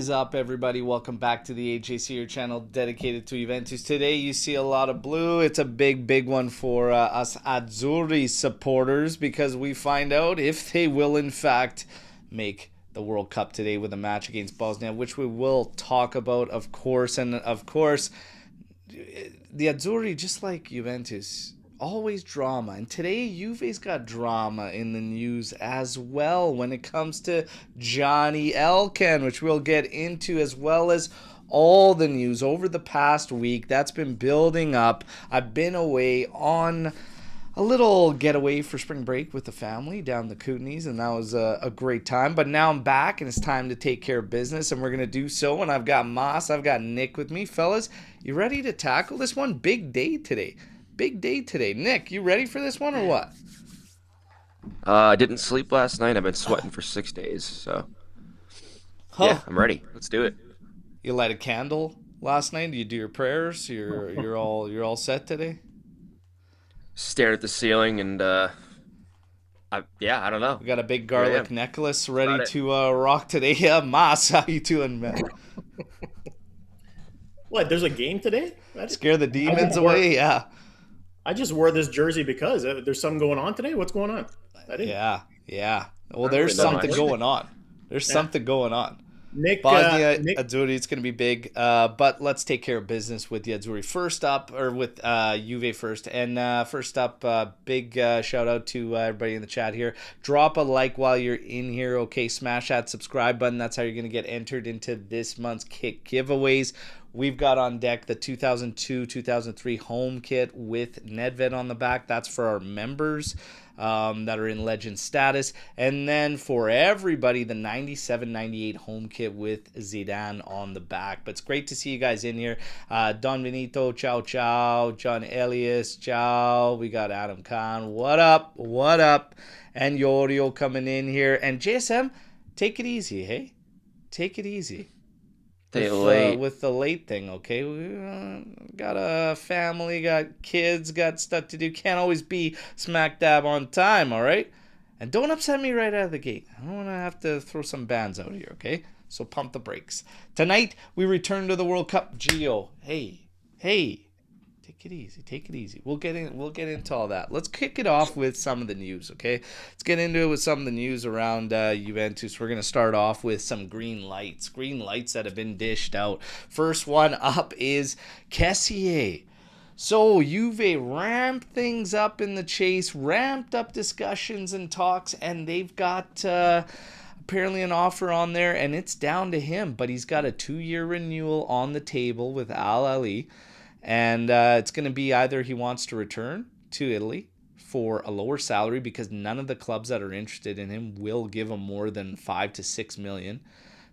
is up, everybody? Welcome back to the AJC, your channel dedicated to Juventus. Today, you see a lot of blue. It's a big one for us Azzurri supporters because we find out if they will, in fact, make the World Cup today with a match against Bosnia, which we will talk about, of course. And, of course, the Azzurri, just like Juventus, always drama. And today, Juve's got drama in the news as well when it comes to Johnny Elkann, which we'll get into, as well as all the news over the past week that's been building up. I've been away on a little getaway for spring break with the family down the Kootenays, and that was a great time. But now I'm back, and it's time to take care of business, and we're going to do so. And I've got Moss, I've got Nick with me. Fellas, you ready to tackle this one? Big day today. Big day today. Nick, you ready for this one or what? I didn't sleep last night. I've been sweating for 6 days, so yeah, I'm ready. Let's do it. You light a candle last night? You do your prayers? You're all set today? Stared at the ceiling and I don't know. We got a big Here I garlic am. necklace Got ready it. to rock today. Yeah, Moss, how you doing, man? What? There's a game today? Scare the demons I wore, away? Yeah. I just wore this jersey because there's something going on today. What's going on? I didn't. Yeah. Well, Not there's really that something much. going on. There's something going on. Nick, Bosnia, Nick, Azzurri, it's going to be big. But let's take care of business with the Azzurri first up, or with Juve first. And first up, big shout out to everybody in the chat here. Drop a like while you're in here, okay? Smash that subscribe button. That's how you're going to get entered into this month's kit giveaways. We've got on deck the 2002-2003 home kit with Nedved on the back. That's for our members that are in legend status. And then for everybody, the 97-98 home kit with Zidane on the back. But it's great to see you guys in here. Don Benito, ciao. John Elias, ciao. We got Adam Khan, what up? And Yorio coming in here. And JSM, take it easy, hey? Take it easy. With the late thing, okay? We got a family, got kids, got stuff to do. Can't always be smack dab on time, all right? And don't upset me right out of the gate. I don't want to have to throw some bands out here, okay? So pump the brakes. Tonight, we return to the World Cup. Gio, hey. Take it easy. We'll get into all that. Let's kick it off with some of the news, okay? Let's get into it with some of the news around Juventus. We're going to start off with some green lights that have been dished out. First one up is Kessié. So Juve ramped things up in the chase, ramped up discussions and talks, and they've got apparently an offer on there, and it's down to him. But he's got a 2-year renewal on the table with Al Ahly. And it's going to be either he wants to return to Italy for a lower salary because none of the clubs that are interested in him will give him more than 5 to 6 million.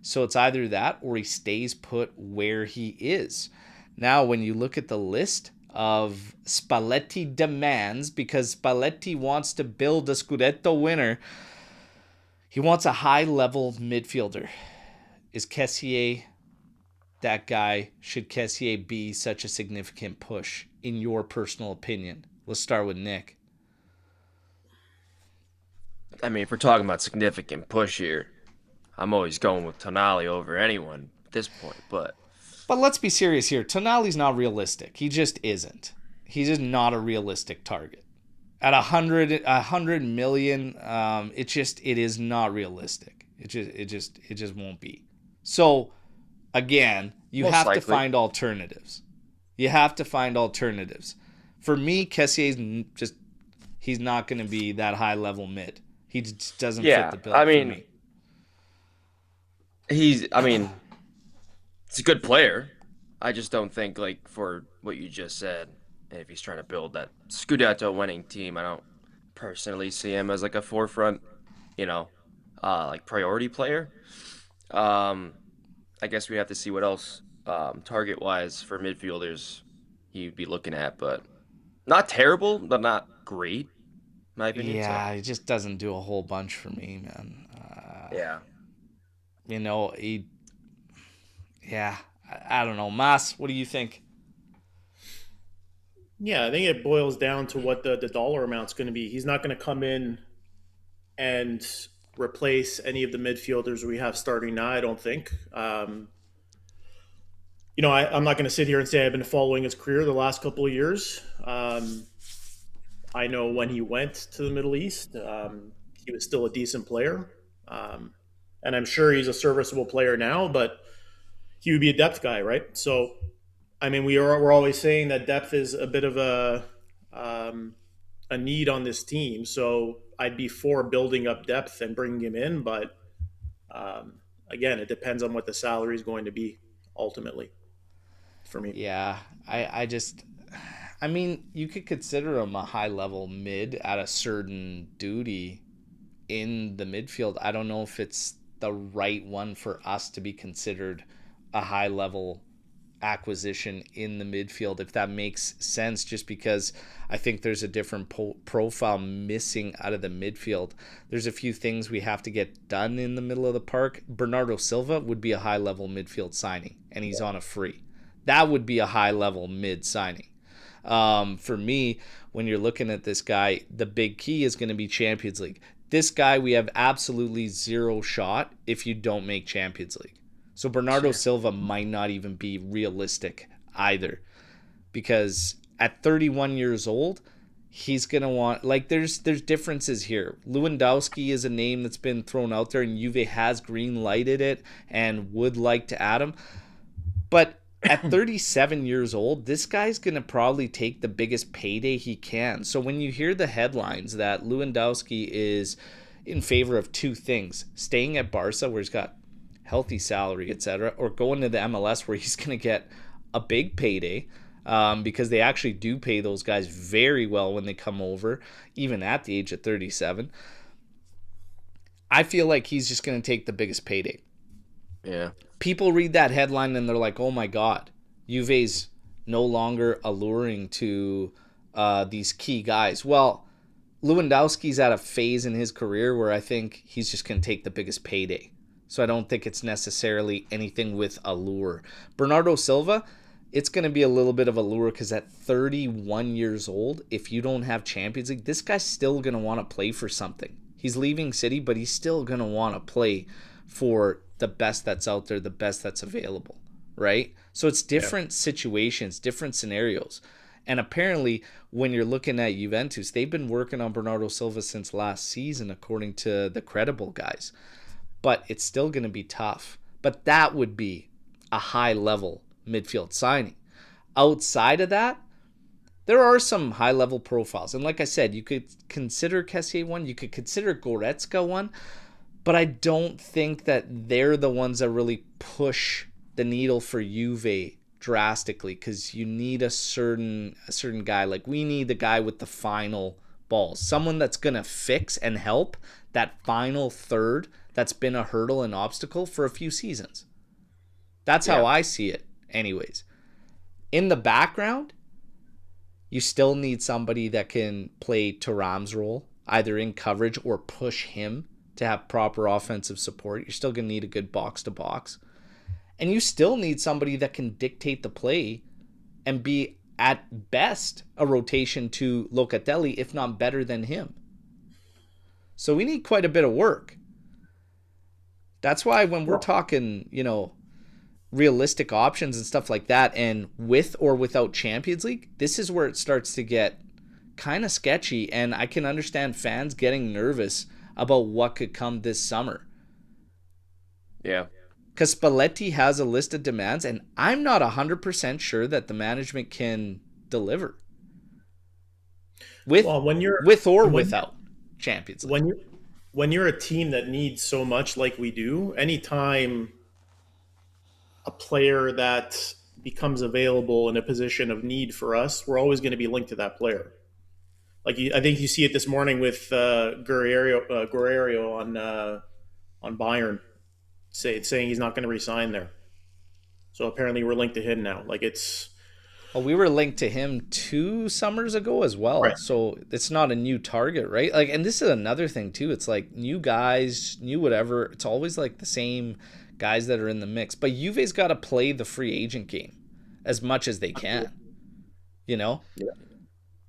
So it's either that or he stays put where he is. Now, when you look at the list of Spalletti demands, because Spalletti wants to build a Scudetto winner, he wants a high-level midfielder. Is Kessié that guy? Should Kessié be such a significant push, in your personal opinion? Let's start with Nick. I mean, if we're talking about significant push here, I'm always going with Tonali over anyone at this point, but But let's be serious here. Tonali's not realistic. He just isn't. He's just not a realistic target. At 100 million, it is not realistic. It just won't be. So again, you most have to likely. find alternatives. For me, Kessier's he's not going to be that high level mid. He just doesn't fit yeah, the bill I for mean, me. he's a good player. I just don't think, like, for what you just said, and if he's trying to build that Scudetto winning team, I don't personally see him as like a forefront, like priority player. I guess we have to see what else target wise for midfielders he'd be looking at, but not terrible, but not great, in my opinion. Yeah, he just doesn't do a whole bunch for me, man. Yeah. I don't know. Mas, what do you think? yeah, I think it boils down to what the dollar amount's going to be. He's not going to come in and replace any of the midfielders we have starting now. I don't think. I'm not going to sit here and say I've been following his career the last couple of years. I know when he went to the Middle East, he was still a decent player. And I'm sure he's a serviceable player now, but he would be a depth guy, right? So, I mean, we're always saying that depth is a bit of a need on this team. So I'd be for building up depth and bringing him in, but again, it depends on what the salary is going to be ultimately for me. Yeah, I mean, you could consider him a high level mid at a certain duty in the midfield. I don't know if it's the right one for us to be considered a high level acquisition in the midfield, if that makes sense, just because I think there's a different profile missing out of the midfield. There's a few things we have to get done in the middle of the park. Bernardo Silva would be a high level midfield signing, and he's on a free. That would be a high level mid signing. For me, when you're looking at this guy, the big key is going to be Champions League. This guy, we have absolutely zero shot if you don't make Champions League. So Bernardo Silva might not even be realistic either, because at 31 years old, he's going to want, like, there's differences here. Lewandowski is a name that's been thrown out there, and Juve has green lighted it and would like to add him. But at 37 years old, this guy's going to probably take the biggest payday he can. So when you hear the headlines that Lewandowski is in favor of two things, staying at Barca where he's got healthy salary, etc., or going to the MLS where he's going to get a big payday, because they actually do pay those guys very well when they come over, even at the age of 37. I feel like he's just going to take the biggest payday. Yeah. People read that headline and they're like, oh my God, Juve's no longer alluring to these key guys. Well, Lewandowski's at a phase in his career where I think he's just going to take the biggest payday. So I don't think it's necessarily anything with allure. Bernardo Silva, it's going to be a little bit of allure because at 31 years old, if you don't have Champions League, this guy's still going to want to play for something. He's leaving City, but he's still going to want to play for the best that's out there, the best that's available, right? So it's different situations, different scenarios. And apparently, when you're looking at Juventus, they've been working on Bernardo Silva since last season, according to the credible guys. But it's still going to be tough. But that would be a high-level midfield signing. Outside of that, there are some high-level profiles. And like I said, you could consider Kessié one, you could consider Goretzka one, but I don't think that they're the ones that really push the needle for Juve drastically, because you need a certain guy. Like, we need the guy with the final balls, someone that's going to fix and help that final third that's been a hurdle and obstacle for a few seasons. That's how I see it anyways. In the background, you still need somebody that can play Thuram's role, either in coverage or push him to have proper offensive support. You're still going to need a good box-to-box. And you still need somebody that can dictate the play and be, at best, a rotation to Locatelli, if not better than him. So we need quite a bit of work. That's why when we're talking, realistic options and stuff like that, and with or without Champions League, this is where it starts to get kind of sketchy, and I can understand fans getting nervous about what could come this summer. Yeah. Because Spalletti has a list of demands, and I'm not 100% sure that the management can deliver. With or without Champions League. When you're a team that needs so much like we do, anytime a player that becomes available in a position of need for us, we're always going to be linked to that player. Like, I think you see it this morning with Guerreiro on Bayern, saying he's not going to resign there. So apparently we're linked to him now. Like, it's... Well, we were linked to him 2 summers ago as well. Right. So it's not a new target, right? Like, and this is another thing too. It's like new guys, new whatever. It's always like the same guys that are in the mix. But Juve's got to play the free agent game as much as they can. Yeah.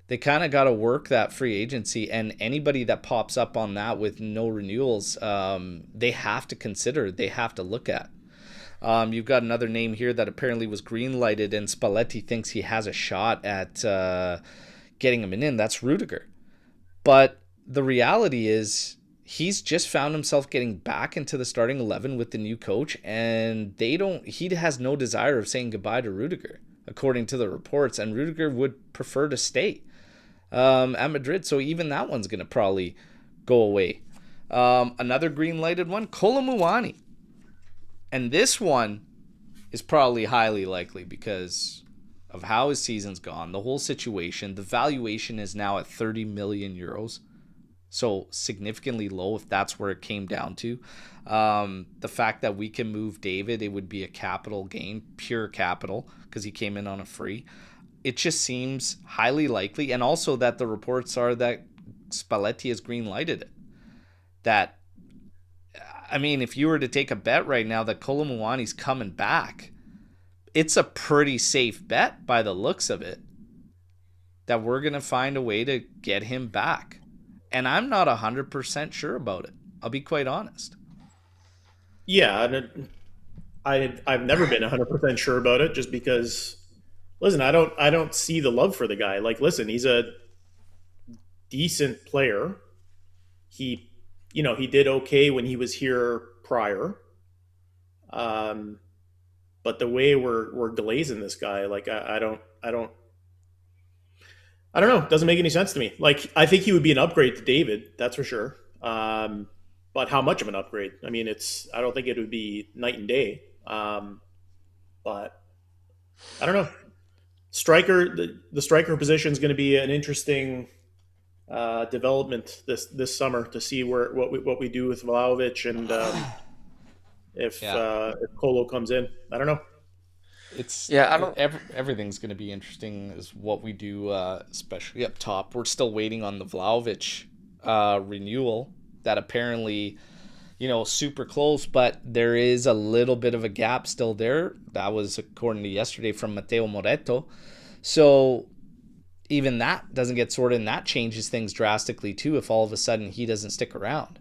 They kind of got to work that free agency, and anybody that pops up on that with no renewals, they have to consider, they have to look at. You've got another name here that apparently was green lighted, and Spalletti thinks he has a shot at getting him in. That's Rudiger. But the reality is, he's just found himself getting back into the starting 11 with the new coach, and he has no desire of saying goodbye to Rudiger, according to the reports, and Rudiger would prefer to stay at Madrid. So even that one's going to probably go away. Another green lighted one, Kolomuani. And this one is probably highly likely because of how his season's gone, the whole situation. The valuation is now at 30 million euros. So significantly low if that's where it came down to. The fact that we can move David, it would be a capital gain, pure capital, because he came in on a free. It just seems highly likely. And also that the reports are that Spalletti has green-lighted it. That, I mean, if you were to take a bet right now that Kolomuani's coming back, it's a pretty safe bet by the looks of it that we're going to find a way to get him back. And I'm not 100% sure about it. I'll be quite honest. Yeah, I've never been 100% sure about it, just because, listen, I don't see the love for the guy. Like, listen, he's a decent player. He did okay when he was here prior. But the way we're glazing this guy, like, I don't know. It doesn't make any sense to me. Like, I think he would be an upgrade to David, that's for sure. But how much of an upgrade? I mean, I don't think it would be night and day. But I don't know. The striker position is going to be an interesting development this summer, to see what we do with Vlahovic, and if Kolo comes in. I don't know. Everything's going to be interesting is what we do, especially up top. We're still waiting on the Vlahovic renewal that apparently, super close, but there is a little bit of a gap still there. That was according to yesterday from Matteo Moretto. So even that doesn't get sorted, and that changes things drastically too. If all of a sudden he doesn't stick around,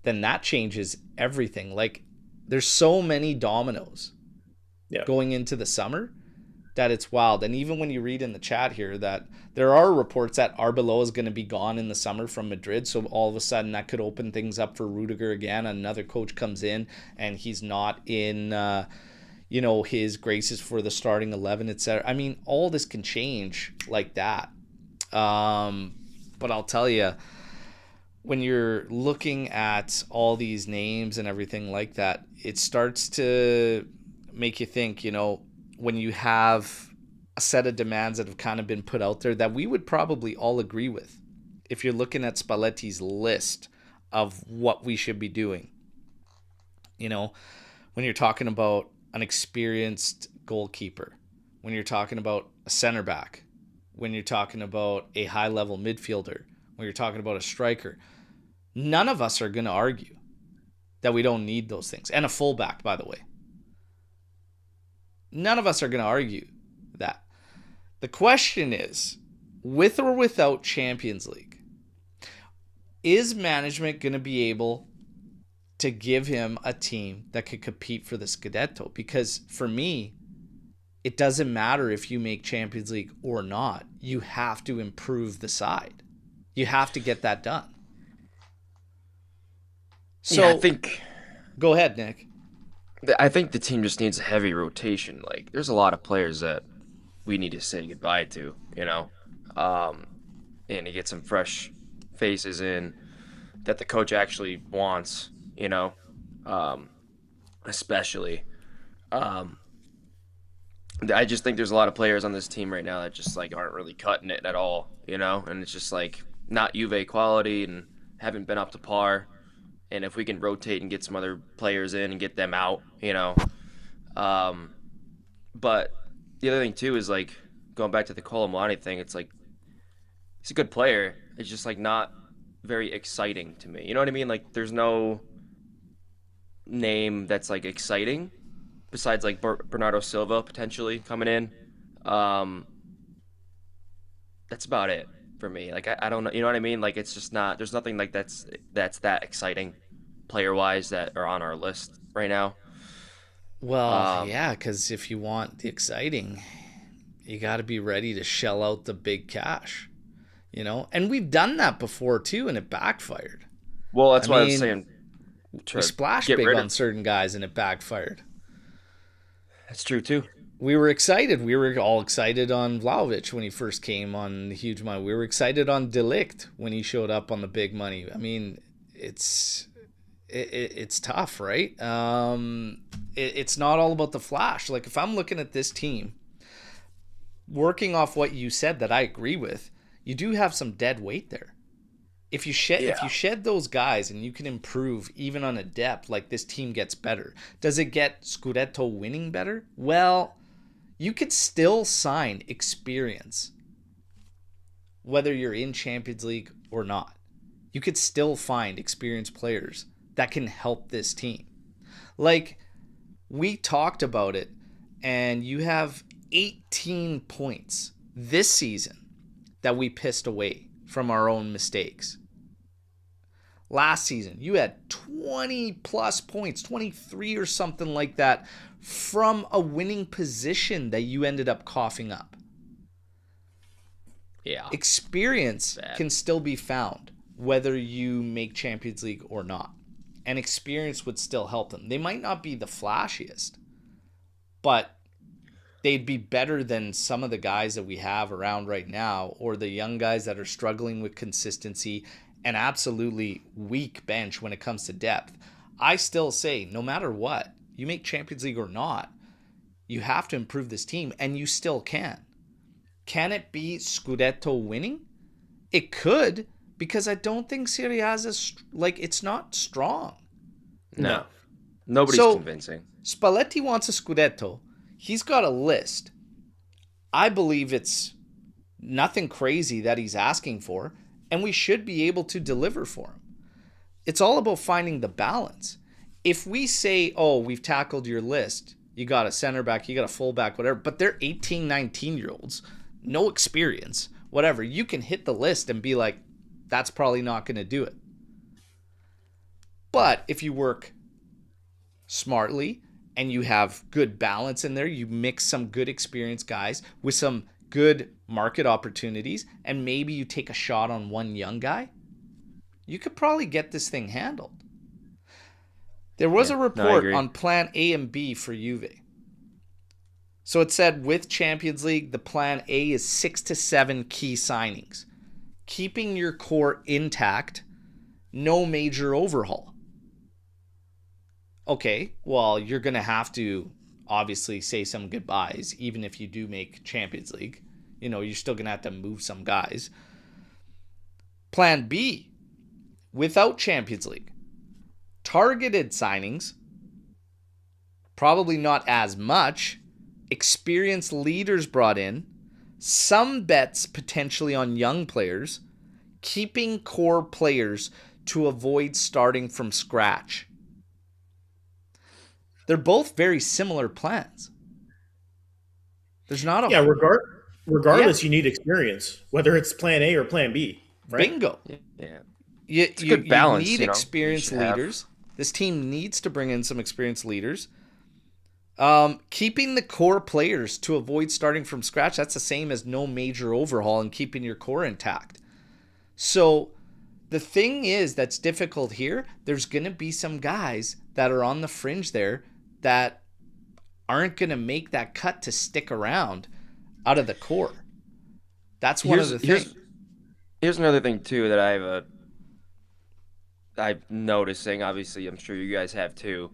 then that changes everything. Like, there's so many dominoes going into the summer that it's wild. And even when you read in the chat here that there are reports that Arbeloa is going to be gone in the summer from Madrid, so all of a sudden that could open things up for Rudiger again. Another coach comes in and he's not in his graces for the starting 11, etc. I mean, all this can change like that. But I'll tell you, when you're looking at all these names and everything like that, it starts to make you think, when you have a set of demands that have kind of been put out there that we would probably all agree with. If you're looking at Spalletti's list of what we should be doing, when you're talking about an experienced goalkeeper, when you're talking about a center back, when you're talking about a high-level midfielder, when you're talking about a striker, none of us are going to argue that we don't need those things. And a fullback, by the way. None of us are going to argue that. The question is, with or without Champions League, is management going to be able to give him a team that could compete for the Scudetto? Because for me, it doesn't matter if you make Champions League or not. You have to improve the side. You have to get that done. So I think... Go ahead, Nick. I think the team just needs a heavy rotation. Like, there's a lot of players that we need to say goodbye to, and to get some fresh faces in that the coach actually wants, especially. I just think there's a lot of players on this team right now that just aren't really cutting it at all, and it's just not Juve quality and haven't been up to par. And if we can rotate and get some other players in and get them out, But the other thing too is going back to the Kolomuani thing. It's he's a good player. It's just not very exciting to me. You know what I mean? There's no name that's exciting besides, like, Bernardo Silva potentially coming in. But, like, I don't know. It's just, like, not very exciting to me. You know what I mean? Like, there's no name that's, like, exciting besides, like, Bernardo Silva potentially coming in. But, like, I don't know. It's just, like, not very exciting to me. You know what I mean? Like, there's no name that's, like, exciting besides, like, Bernardo Silva potentially coming in. that's about it for me. Like I don't know, you know what I mean? Like it's just not. There's nothing like that's that exciting player wise that are on our list right now. Well, Um, yeah, because if you want the exciting, you got to be ready to shell out the big cash, you know? And we've done that before too, and it backfired. well, I that's why I was mean, saying we to splashed get big rid on of. certain guys and it backfired. That's true too. We were excited. We were all excited on Vlahovic when he first came on the huge money. We were excited on Delict when he showed up on the big money. I mean, it's tough, right? It's not all about the flash. Like if I'm looking at this team, working off what you said that I agree with, you do have some dead weight there. If you shed those guys and you can improve even on a depth, like this team gets better. Does it get Scudetto winning better? Well, you could still sign experience whether you're in Champions League or not. You could still find experienced players that can help this team. Like we talked about it, and you have 18 points this season that we pissed away from our own mistakes. Last season, you had 20 plus points, 23 or something like that, from a winning position that you ended up coughing up. Yeah, Experience bad. can still be found whether you make Champions League or not. And experience would still help them. They might not be the flashiest, but they'd be better than some of the guys that we have around right now, or the young guys that are struggling with consistency and absolutely weak bench when it comes to depth. I still say, no matter what, you make Champions League or not, you have to improve this team, and you still can. Can it be Scudetto winning? It could, because I don't think Serie A is like it's not strong. No, No. nobody's So convincing. Spalletti wants a Scudetto. He's got a list. I believe it's nothing crazy that he's asking for, and we should be able to deliver for him. It's all about finding the balance. If we say, oh, we've tackled your list, you got a center back, you got a fullback, whatever, but they're 18, 19-year-olds, no experience, whatever, you can hit the list and be like, that's probably not going to do it. But if you work smartly and you have good balance in there, you mix some good experienced guys with some good market opportunities, and maybe you take a shot on one young guy, you could probably get this thing handled. There was Yeah, a no, I report agree. on plan A and B for Juve. So it said with Champions League, the plan A is 6 to 7 key signings. Keeping your core intact, no major overhaul. Okay, well, you're going to have to obviously say some goodbyes, even if you do make Champions League. You know, you're still going to have to move some guys. Plan B, without Champions League, targeted signings, probably not as much, experienced leaders brought in, some bets potentially on young players, keeping core players to avoid starting from scratch. They're both very similar plans. There's not a Yeah, yeah, regardless, you need experience, whether it's plan A or plan B, right? bingo. Yeah, You, it's a you good you balance, need you know. You experienced should have. leaders. This team needs to bring in some experienced leaders. Keeping the core players to avoid starting from scratch, that's the same as no major overhaul and keeping your core intact. So the thing is that's difficult here, there's going to be some guys that are on the fringe there that aren't going to make that cut to stick around out of the core. That's one of Here's the things. here's here's another thing too that I'm noticing. Obviously, I'm sure you guys have too.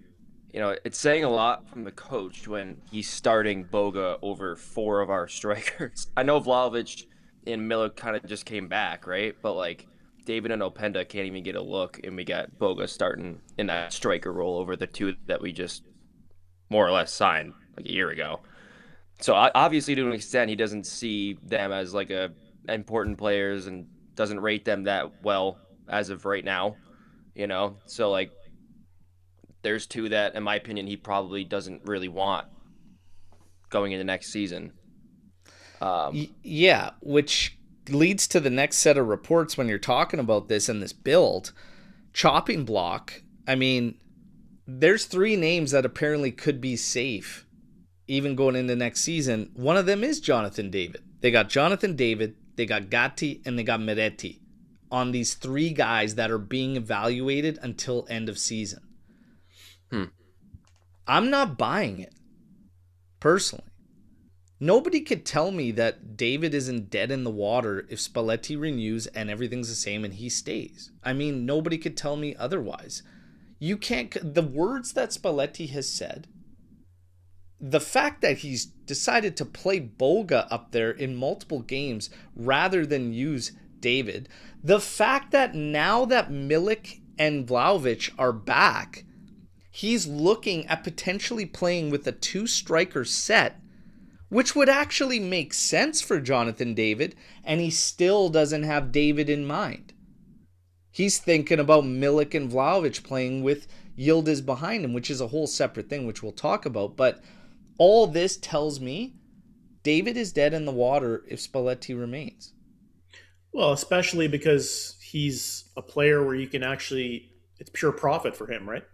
You know, it's saying a lot from the coach when he's starting Boga over four of our strikers. I know Vlahovic and Miller kind of just came back, right? But like David and Openda can't even get a look, and we got Boga starting in that striker role over the two that we just more or less signed like a year ago. So obviously, to an extent, he doesn't see them as like a important players and doesn't rate them that well as of right now. You know, so like there's two that, in my opinion, he probably doesn't really want going into next season. Um, Yeah, which leads to the next set of reports when you're talking about this and this build. Chopping block, I mean, there's 3 names that apparently could be safe even going into next season. One of them is Jonathan David. They got Jonathan David, they got Gatti, and they got Miretti on these 3 guys that are being evaluated until end of season. I'm not buying it, personally. Nobody could tell me that David isn't dead in the water if Spalletti renews and everything's the same and he stays. I mean, nobody could tell me otherwise. You can't... The words that Spalletti has said, the fact that he's decided to play Boga up there in multiple games rather than use David, the fact that now that Milik and Vlahovic are back, he's looking at potentially playing with a 2-striker set, which would actually make sense for Jonathan David, and he still doesn't have David in mind. He's thinking about Milik and Vlahovic playing with Yildiz behind him, which is a whole separate thing, which we'll talk about. But all this tells me David is dead in the water if Spalletti remains. Well, especially because he's a player where you can actually, it's pure profit for him, right?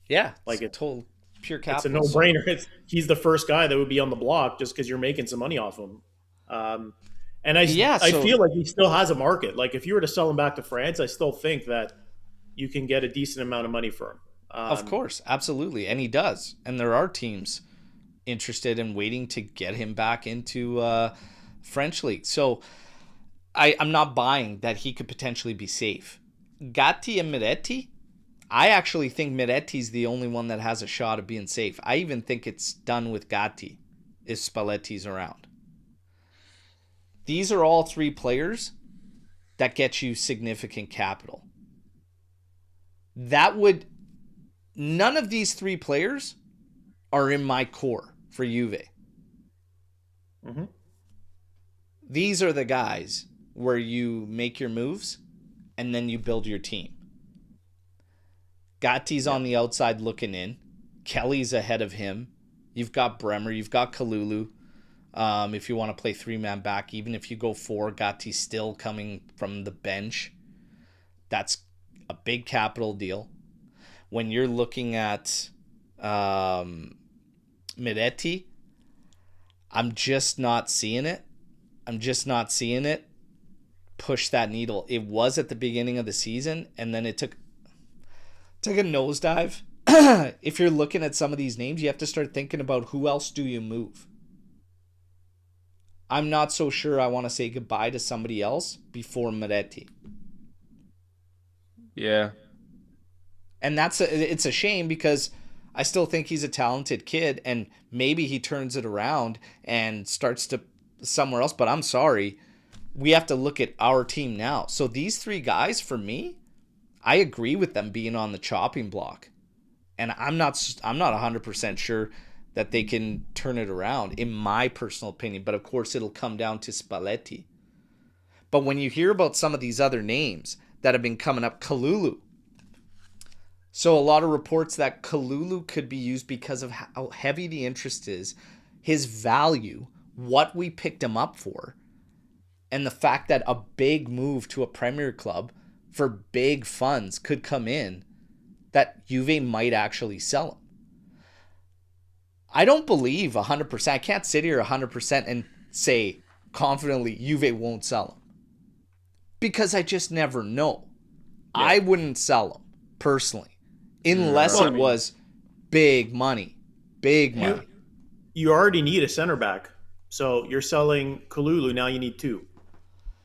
Yeah, like it's total pure capital. It's a no-brainer. He's the first guy that would be on the block just because you're making some money off him. And I feel like he still has a market. Like if you were to sell him back to France, I still think that you can get a decent amount of money for him. Of course, absolutely, and he does. And there are teams interested in waiting to get him back into French league. So I'm not buying that he could potentially be safe. Gatti and Miretti, I actually think Miretti's the only one that has a shot of being safe. I even think it's done with Gatti if Spalletti's around. These are all 3 players that get you significant capital. None of these 3 players are in my core for Juve. Mm-hmm. These are the guys where you make your moves and then you build your team. Gatti's on the outside looking in. Kelly's ahead of him. You've got Bremer. You've got Kalulu. If you want to play 3-man back, even if you go 4, Gatti's still coming from the bench. That's a big capital deal. When you're looking at Miretti, I'm just not seeing it. Push that needle. It was at the beginning of the season, and then it took a nosedive. If you're looking at some of these names, you have to start thinking about who else do you move. I'm not so sure I want to say goodbye to somebody else before Miretti. Yeah. And it's a shame because I still think he's a talented kid and maybe he turns it around and starts to somewhere else. But I'm sorry. We have to look at our team now. So these 3 guys, for me, I agree with them being on the chopping block. And I'm not 100% sure that they can turn it around, in my personal opinion. But of course, it'll come down to Spalletti. But when you hear about some of these other names that have been coming up, Kalulu. So a lot of reports that Kalulu could be used because of how heavy the interest is, his value, what we picked him up for, and the fact that a big move to a Premier club for big funds could come in, that Juve might actually sell him. I don't believe 100%. I can't sit here 100% and say confidently Juve won't sell him. Because I just never know. Yeah. I wouldn't sell him, personally. Unless it was big money. Big money. You already need a center back. So you're selling Kalulu, now you need 2.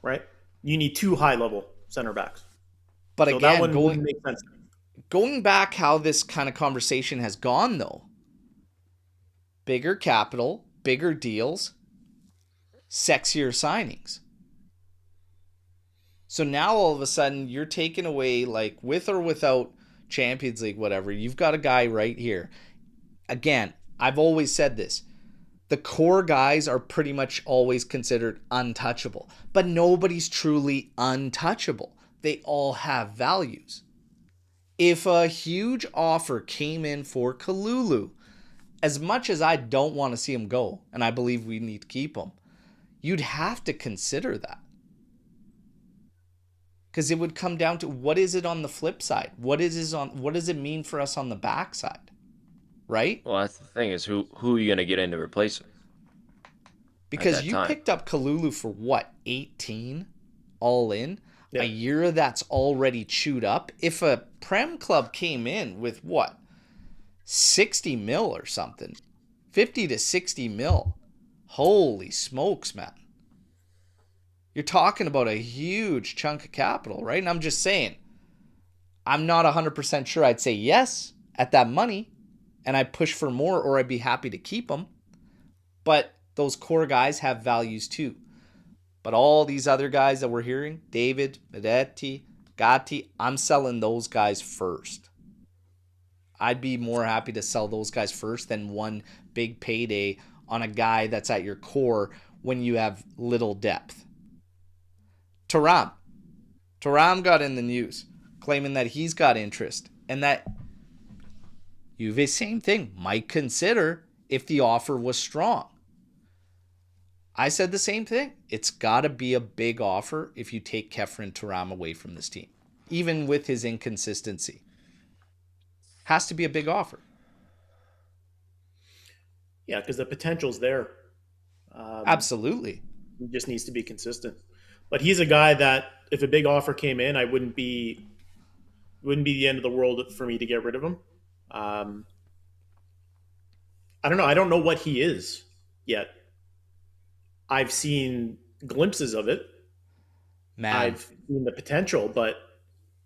Right? You need 2 high-level center backs. But so again, that one wouldn't make sense. Going back how this kind of conversation has gone, though. Bigger capital, bigger deals, sexier signings. So now all of a sudden you're taking away, like, with or without Champions League, whatever, you've got a guy right here. Again, I've always said this. The core guys are pretty much always considered untouchable. But nobody's truly untouchable. They all have values. If a huge offer came in for Kalulu, as much as I don't want to see him go, and I believe we need to keep him, you'd have to consider that. Because it would come down to, what is it on the flip side? What does it mean for us on the backside? Right? Well, that's the thing is who are you gonna get in to replace him at Because that you time? picked up Kalulu for what, 18 all in? Yeah. A year that's already chewed up. If a Prem club came in with what, 60 mil or something, 50 to 60 mil, holy smokes, man. You're talking about a huge chunk of capital, right? And I'm just saying, I'm not 100% sure I'd say yes at that money, and I'd push for more, or I'd be happy to keep them. But those core guys have values too. But all these other guys that we're hearing, David, Medetti, Gatti, I'm selling those guys first. I'd be more happy to sell those guys first than one big payday on a guy that's at your core when you have little depth. Thuram got in the news claiming that he's got interest and that Juve, same thing, might consider if the offer was strong. I said the same thing. It's got to be a big offer if you take Kefren Thuram away from this team, even with his inconsistency. Has to be a big offer. Yeah, because the potential's there. Absolutely. He just needs to be consistent. But he's a guy that if a big offer came in, I wouldn't be the end of the world for me to get rid of him. I don't know. I don't know what he is yet. I've seen glimpses of it. Man, I've seen the potential, but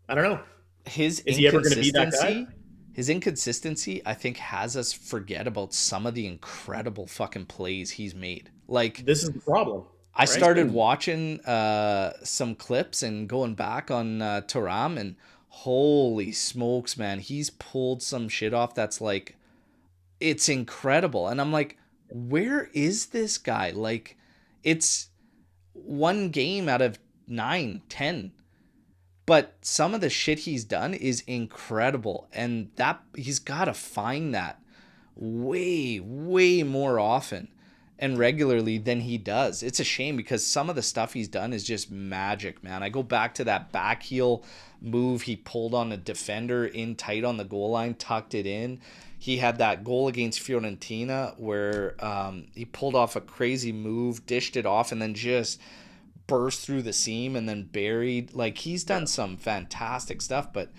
I don't know. Is he ever going to be that guy? His inconsistency, I think, has us forget about some of the incredible fucking plays he's made. Like, this is the problem. I started watching some clips and going back on Thuram, and holy smokes, man, he's pulled some shit off that's like, it's incredible. And I'm like, where is this guy? Like, it's one game out of 9, 10. But some of the shit he's done is incredible. And that he's got to find that way, way more often and regularly than he does. It's a shame because some of the stuff he's done is just magic, man. I go back to that back heel move he pulled on a defender in tight on the goal line, tucked it in. He had that goal against Fiorentina where he pulled off a crazy move, dished it off, and then just burst through the seam and then buried. Like, he's done some fantastic stuff, but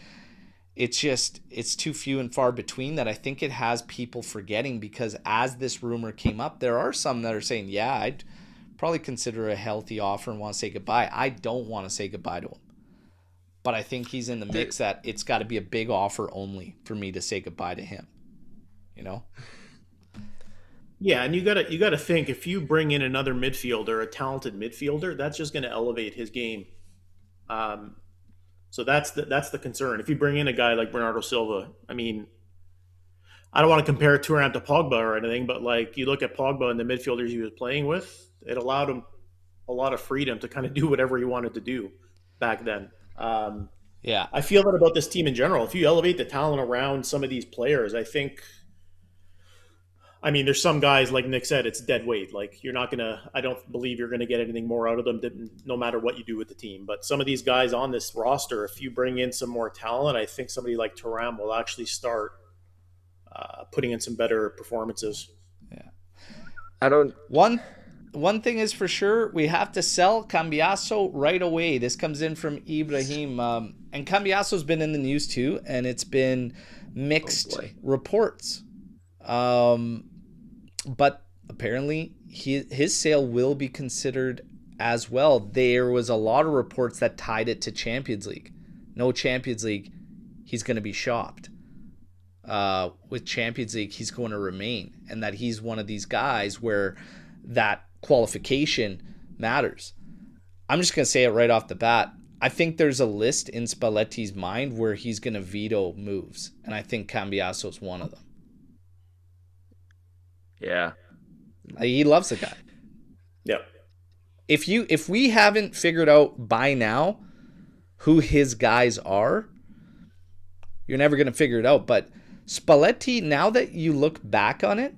it's too few and far between that I think it has people forgetting, because as this rumor came up, there are some that are saying, yeah, I'd probably consider a healthy offer and want to say goodbye. I don't want to say goodbye to him. But I think he's in the mix that it's got to be a big offer only for me to say goodbye to him. You know? Yeah, and you gotta think, if you bring in another midfielder, a talented midfielder, that's just going to elevate his game. So that's the concern. If you bring in a guy like Bernardo Silva, I mean, I don't want to compare Thuram to Pogba or anything, but like, you look at Pogba and the midfielders he was playing with, it allowed him a lot of freedom to kind of do whatever he wanted to do back then. Yeah, I feel that about this team in general. If you elevate the talent around some of these players, I mean, there's some guys, like Nick said, it's dead weight. Like, I don't believe you're going to get anything more out of them no matter what you do with the team. But some of these guys on this roster, if you bring in some more talent, I think somebody like Thuram will actually start putting in some better performances. Yeah. One thing is for sure, we have to sell Cambiaso right away. This comes in from Ibrahim. And Cambiaso's been in the news too, and it's been mixed reports. But apparently his sale will be considered as well. There was a lot of reports that tied it to Champions League. No Champions League, he's going to be shopped. With Champions League, he's going to remain. And that he's one of these guys where that qualification matters. I'm just going to say it right off the bat. I think there's a list in Spalletti's mind where he's going to veto moves. And I think Cambiaso's one of them. Yeah. He loves the guy. Yeah. If we haven't figured out by now who his guys are, you're never going to figure it out. But Spalletti, now that you look back on it,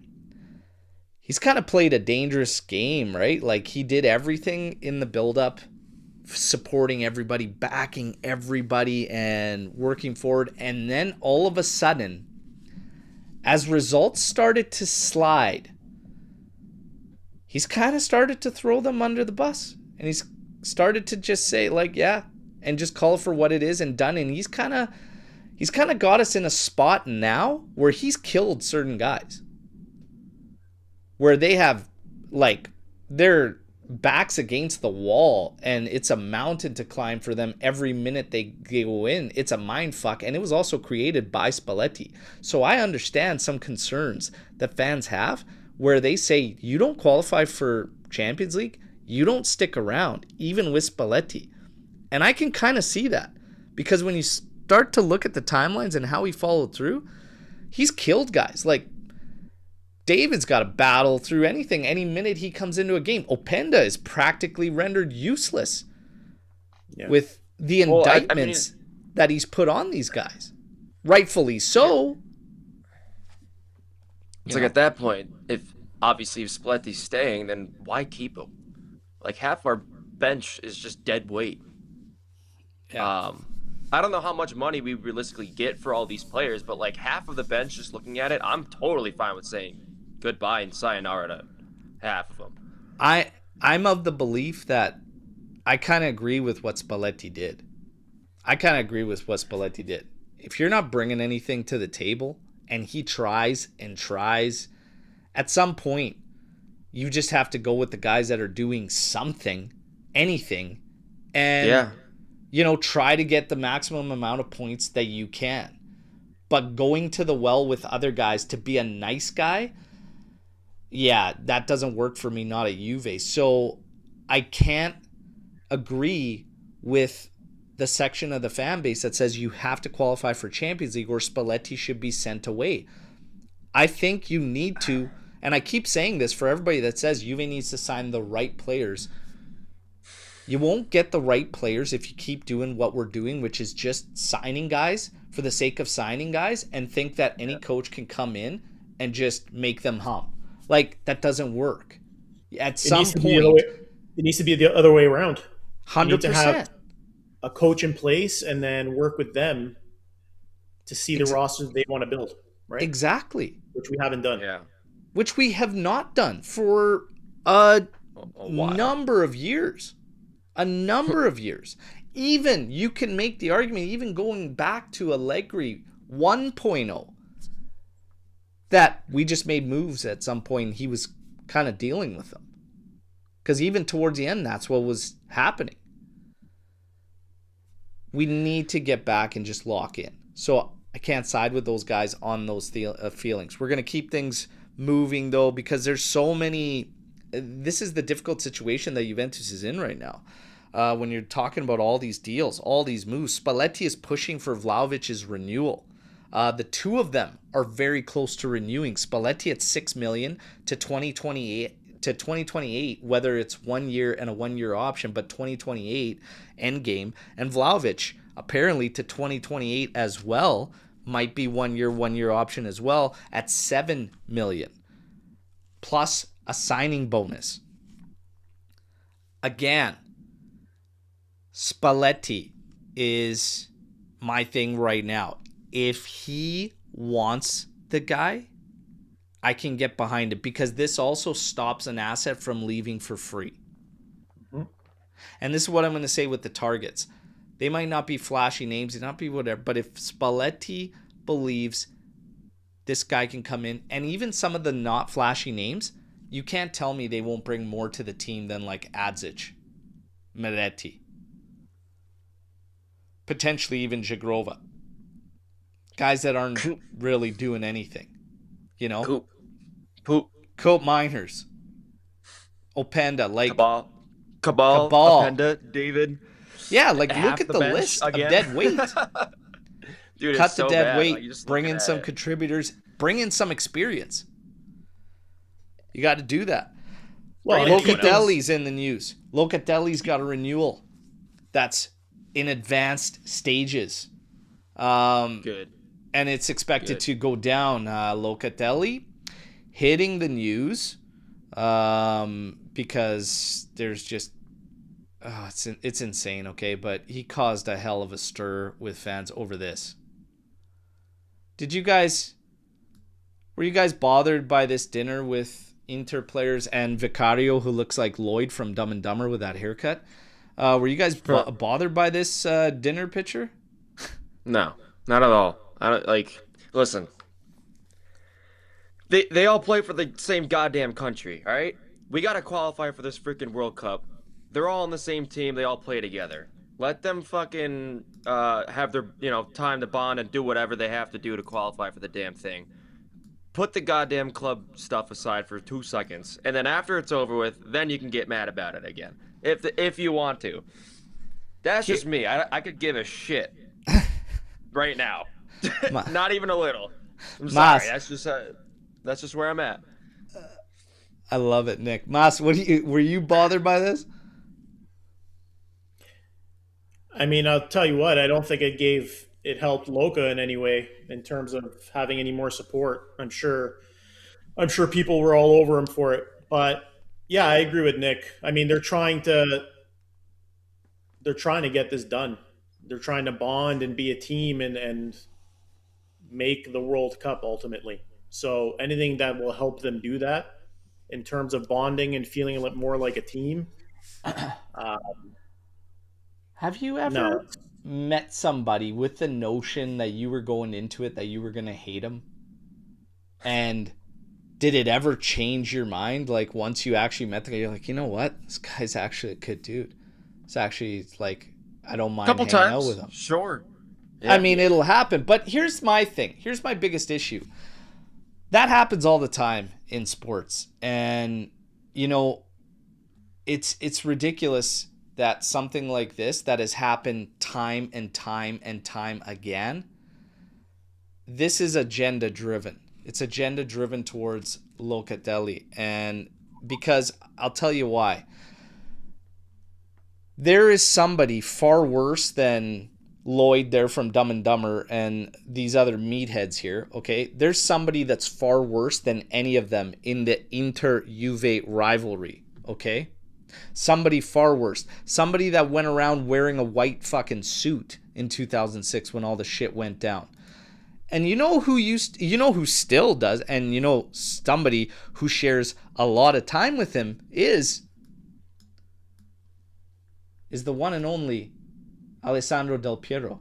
he's kind of played a dangerous game, right? Like, he did everything in the build-up supporting everybody, backing everybody, and working forward. And then all of a sudden, as results started to slide, he's kind of started to throw them under the bus. And he's started to just say, like, yeah, and just call it for what it is and done. And he's kind of got us in a spot now where he's killed certain guys. Where they have, like, their backs against the wall, and it's a mountain to climb for them every minute they go in. It's a mind fuck, and it was also created by Spalletti. So I understand some concerns that fans have where they say, you don't qualify for Champions League, you don't stick around, even with Spalletti. And I can kind of see that, because when you start to look at the timelines and how he followed through, he's killed guys. Like, David's got to battle through anything any minute he comes into a game. Openda is practically rendered useless with the indictments that he's put on these guys. Rightfully so. It's like, at that point, if Spalletti's staying, then why keep him? Like, half our bench is just dead weight. Yeah. I don't know how much money we realistically get for all these players, but like half of the bench, just looking at it, I'm totally fine with saying goodbye and sayonara to half of them. I'm of the belief that I kind of agree with what Spalletti did. If you're not bringing anything to the table and he tries and tries, at some point you just have to go with the guys that are doing something, anything, and try to get the maximum amount of points that you can. But going to the well with other guys to be a nice guy, that doesn't work for me, not at Juve. So I can't agree with the section of the fan base that says you have to qualify for Champions League or Spalletti should be sent away. I think you need to, and I keep saying this for everybody that says Juve needs to sign the right players. You won't get the right players if you keep doing what we're doing, which is just signing guys for the sake of signing guys and think that any coach can come in and just make them hum. Like, that doesn't work. At some point, it needs to be the other way around. 100%. You need to have a coach in place and then work with them to see the rosters they want to build, right? Exactly. Which we haven't done. Yeah. Which we have not done for a number of years. Even, you can make the argument, even going back to Allegri 1.0, that we just made moves at some point. He was kind of dealing with them. Because even towards the end, that's what was happening. We need to get back and just lock in. So I can't side with those guys on those feelings. We're going to keep things moving, though, because there's so many... This is the difficult situation that Juventus is in right now. When you're talking about all these deals, all these moves, Spalletti is pushing for Vlahovic's renewal. The two of them are very close to renewing. Spalletti at $6 million to 2028, whether it's 1 year and a 1 year option, but 2028 end game. And Vlahovic apparently to 2028 as well, might be 1 year option as well at $7 million plus a signing bonus. Again, Spalletti is my thing right now. If he wants the guy, I can get behind it, because this also stops an asset from leaving for free. Mm-hmm. And this is what I'm going to say with the targets. They might not be flashy names, they not be whatever, but if Spalletti believes this guy can come in, and even some of the not flashy names, you can't tell me they won't bring more to the team than like Adzic, Meretti, potentially even Jagrova. Guys that aren't really doing anything, you know? Cope Miners, Openda, like Cabal, Openda, David. Yeah, like look at the list again of dead weight. Dude, cut so the dead bad. weight, bring in some contributors, bring in some experience. You got to do that. Well, Locatelli's in the news. Locatelli's got a renewal that's in advanced stages. Good. And it's expected to go down. Locatelli hitting the news because there's just Oh, it's insane, okay? But he caused a hell of a stir with fans over this. Did you guys Were you guys bothered by this dinner with Inter players and Vicario, who looks like Lloyd from Dumb and Dumber with that haircut? Were you guys bothered by this dinner picture? No, not at all. I don't like. Listen, they all play for the same goddamn country. All right, we gotta qualify for this freaking World Cup. They're all on the same team. They all play together. Let them fucking have their time to bond and do whatever they have to do to qualify for the damn thing. Put the goddamn club stuff aside for 2 seconds, and then after it's over with, then you can get mad about it again, if you want to. That's just me. I could give a shit right now, not even a little. I'm sorry. That's just where I'm at. I love it, Nick. Mas, were you bothered by this? I mean, I'll tell you what, I don't think it helped Loca in any way in terms of having any more support. I'm sure people were all over him for it. But yeah, I agree with Nick. I mean, they're trying to get this done. They're trying to bond and be a team and make the World Cup ultimately. So anything that will help them do that in terms of bonding and feeling a little more like a team. Have you ever No. met somebody with the notion that you were going into it, that you were going to hate them? And did it ever change your mind? Like, once you actually met the guy, you're like, you know what? This guy's actually a good dude. It's actually, like, I don't mind Couple hanging out times, with him. sure. Yeah. I mean, it'll happen. But here's my thing. Here's my biggest issue. That happens all the time in sports. And, it's ridiculous that something like this that has happened time and time and time again, this is agenda driven. It's agenda driven towards Locatelli. And because I'll tell you why. There is somebody far worse than Lloyd there from Dumb and Dumber and these other meatheads here, okay? There's somebody that's far worse than any of them in the Inter-Juve rivalry, okay? Somebody far worse. Somebody that went around wearing a white fucking suit in 2006 when all the shit went down. And you know who still does, and somebody who shares a lot of time with him is the one and only Alessandro Del Piero.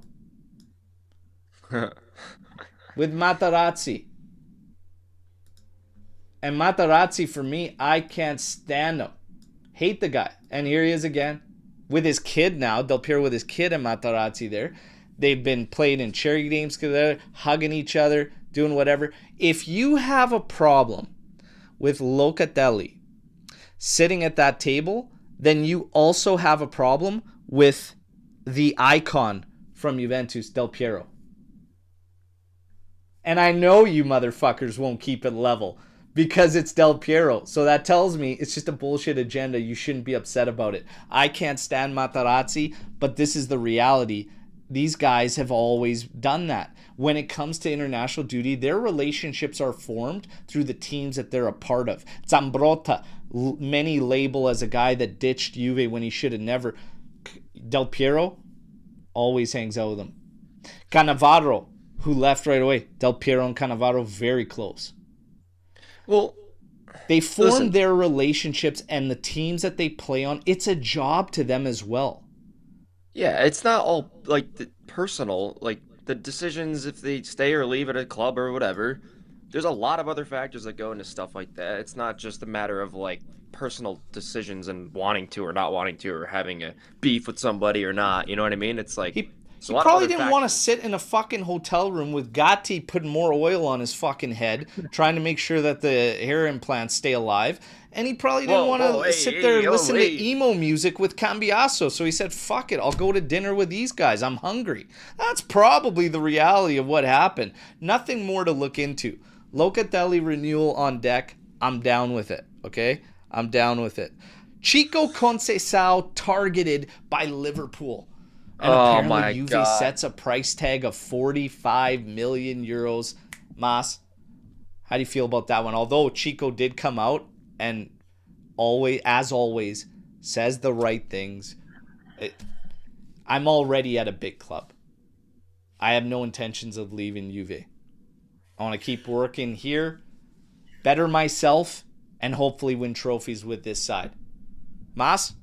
With Materazzi. And Materazzi, for me, I can't stand him. Hate the guy. And here he is again with his kid now. Del Piero with his kid and Materazzi there. They've been playing in charity games together, hugging each other, doing whatever. If you have a problem with Locatelli sitting at that table, then you also have a problem with the icon from Juventus, Del Piero. And I know you motherfuckers won't keep it level because it's Del Piero. So that tells me it's just a bullshit agenda. You shouldn't be upset about it. I can't stand Materazzi, but this is the reality. These guys have always done that. When it comes to international duty, their relationships are formed through the teams that they're a part of. Zambrotta, many label as a guy that ditched Juve when he should have never. Del Piero always hangs out with him. Cannavaro, who left right away. Del Piero and Cannavaro very close. Well, they form their relationships, and the teams that they play on, it's a job to them as well. Yeah, it's not all like personal. Like the decisions if they stay or leave at a club or whatever. There's a lot of other factors that go into stuff like that. It's not just a matter of like personal decisions and wanting to or not wanting to or having a beef with somebody or not. You know what I mean? It's like he probably didn't want to sit in a fucking hotel room with Gatti putting more oil on his fucking head, trying to make sure that the hair implants stay alive. And he probably didn't want to sit there and listen to emo music with Cambiasso. So he said, fuck it, I'll go to dinner with these guys. I'm hungry. That's probably the reality of what happened. Nothing more to look into. Locatelli renewal on deck. I'm down with it, okay? I'm down with it. Chico Conceição targeted by Liverpool. And apparently Juve sets a price tag of 45 million euros. Mas, how do you feel about that one? Although Chico did come out and always says the right things, I'm already at a big club. I have no intentions of leaving Juve. I want to keep working here, better myself, and hopefully win trophies with this side. Mas,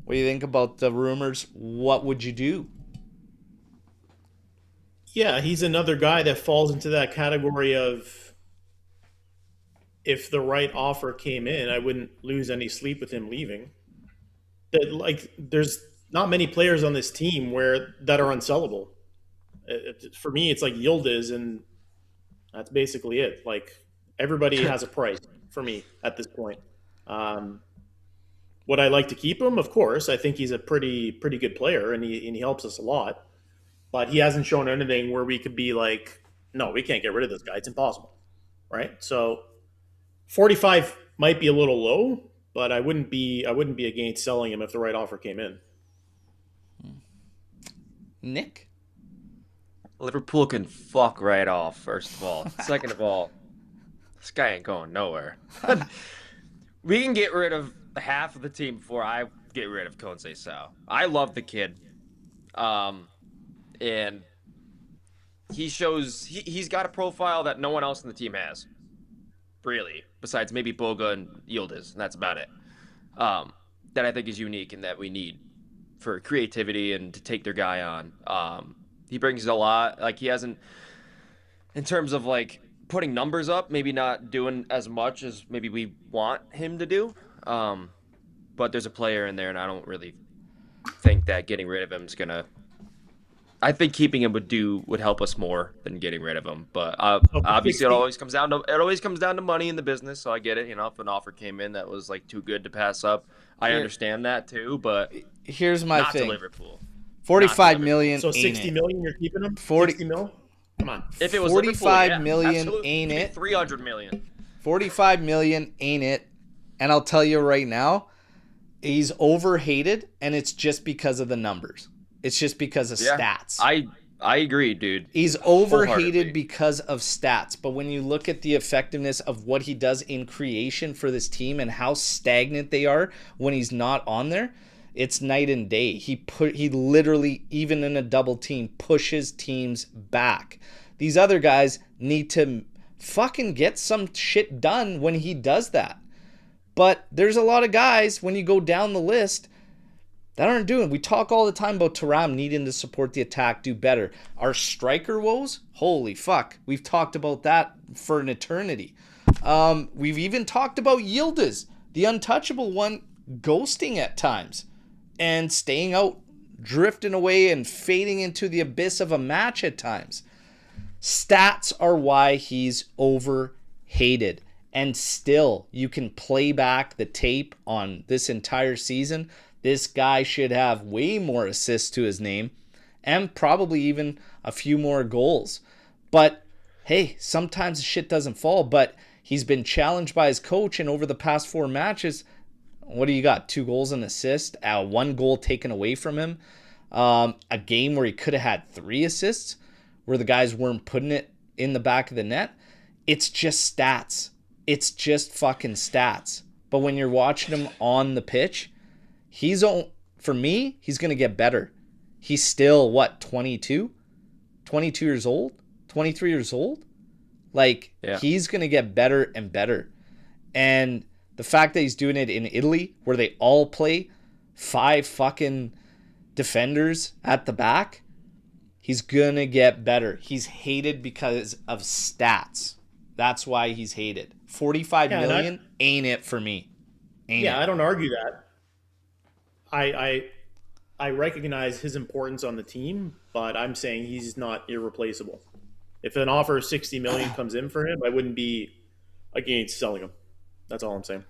what do you think about the rumors? What would you do? Yeah, he's another guy that falls into that category of if the right offer came in, I wouldn't lose any sleep with him leaving. That like there's not many players on this team where that are unsellable. For me, it's like Yildiz, and that's basically it. Like everybody has a price for me at this point. Um, would I like to keep him? Of course, I think he's a pretty good player, and he helps us a lot. But he hasn't shown anything where we could be like, no, we can't get rid of this guy. It's impossible, right? So 45 might be a little low, but I wouldn't be against selling him if the right offer came in. Nick? Liverpool can fuck right off, first of all. Second of all, this guy ain't going nowhere. We can get rid of half of the team before I get rid of Conceição. I love the kid. And he's got a profile that no one else in the team has. Really. Besides maybe Boga and Yildiz, and that's about it. That I think is unique and that we need for creativity and to take their guy on. He brings a lot. Like he hasn't, in terms of like putting numbers up, maybe not doing as much as maybe we want him to do. But there's a player in there, and I don't really think that getting rid of him is gonna. I think keeping him would help us more than getting rid of him. But obviously, it always comes down to money in the business. So I get it. You know, if an offer came in that was like too good to pass up, I understand that too. But here's my not thing: to Liverpool. 45 million. So 60 million, you're keeping him? 40 mil? Come on. If it was 45 Liverpool, million, absolutely. ain't it? 300 million. 45 million ain't it? And I'll tell you right now, he's overhated, and it's just because of the numbers. It's just because of stats. I agree, dude. He's overhated because of stats. But when you look at the effectiveness of what he does in creation for this team and how stagnant they are when he's not on there, it's night and day. He literally, even in a double team, pushes teams back. These other guys need to fucking get some shit done when he does that. But there's a lot of guys, when you go down the list, that aren't doing. We talk all the time about Thuram needing to support the attack, do better. Our striker woes, holy fuck. We've talked about that for an eternity. We've even talked about Yildiz, the untouchable one, ghosting at times and staying out, drifting away and fading into the abyss of a match at times. Stats are why he's overhated. And still, you can play back the tape on this entire season. This guy should have way more assists to his name and probably even a few more goals. But hey, sometimes the shit doesn't fall. But he's been challenged by his coach, and over the past 4 matches, what do you got? 2 goals and assist, 1 goal taken away from him. A game where he could have had 3 assists, where the guys weren't putting it in the back of the net. It's just stats. It's just fucking stats. But when you're watching him on the pitch, for me, he's going to get better. He's still, 22? 22 years old? 23 years old? Like, He's going to get better and better. And the fact that he's doing it in Italy, where they all play 5 fucking defenders at the back, he's going to get better. He's hated because of stats. That's why he's hated. 45 million ain't it for me. I don't argue that. I recognize his importance on the team, but I'm saying he's not irreplaceable. If an offer of 60 million comes in for him, I wouldn't be against selling him. That's all I'm saying.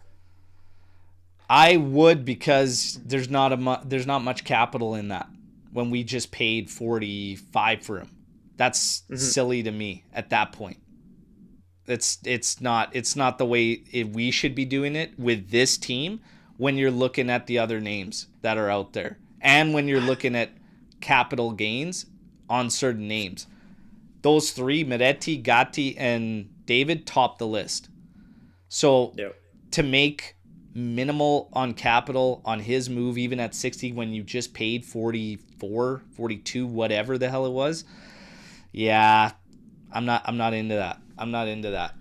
I would, because there's not much capital in that when we just paid 45 for him. That's silly to me at that point. It's not the way we should be doing it with this team when you're looking at the other names that are out there and when you're looking at capital gains on certain names. Those 3, Miretti, Gatti, and David, top the list. So to make minimal on capital on his move, even at 60 when you just paid 44, 42, whatever the hell it was. Yeah, I'm not into that. I'm not into that.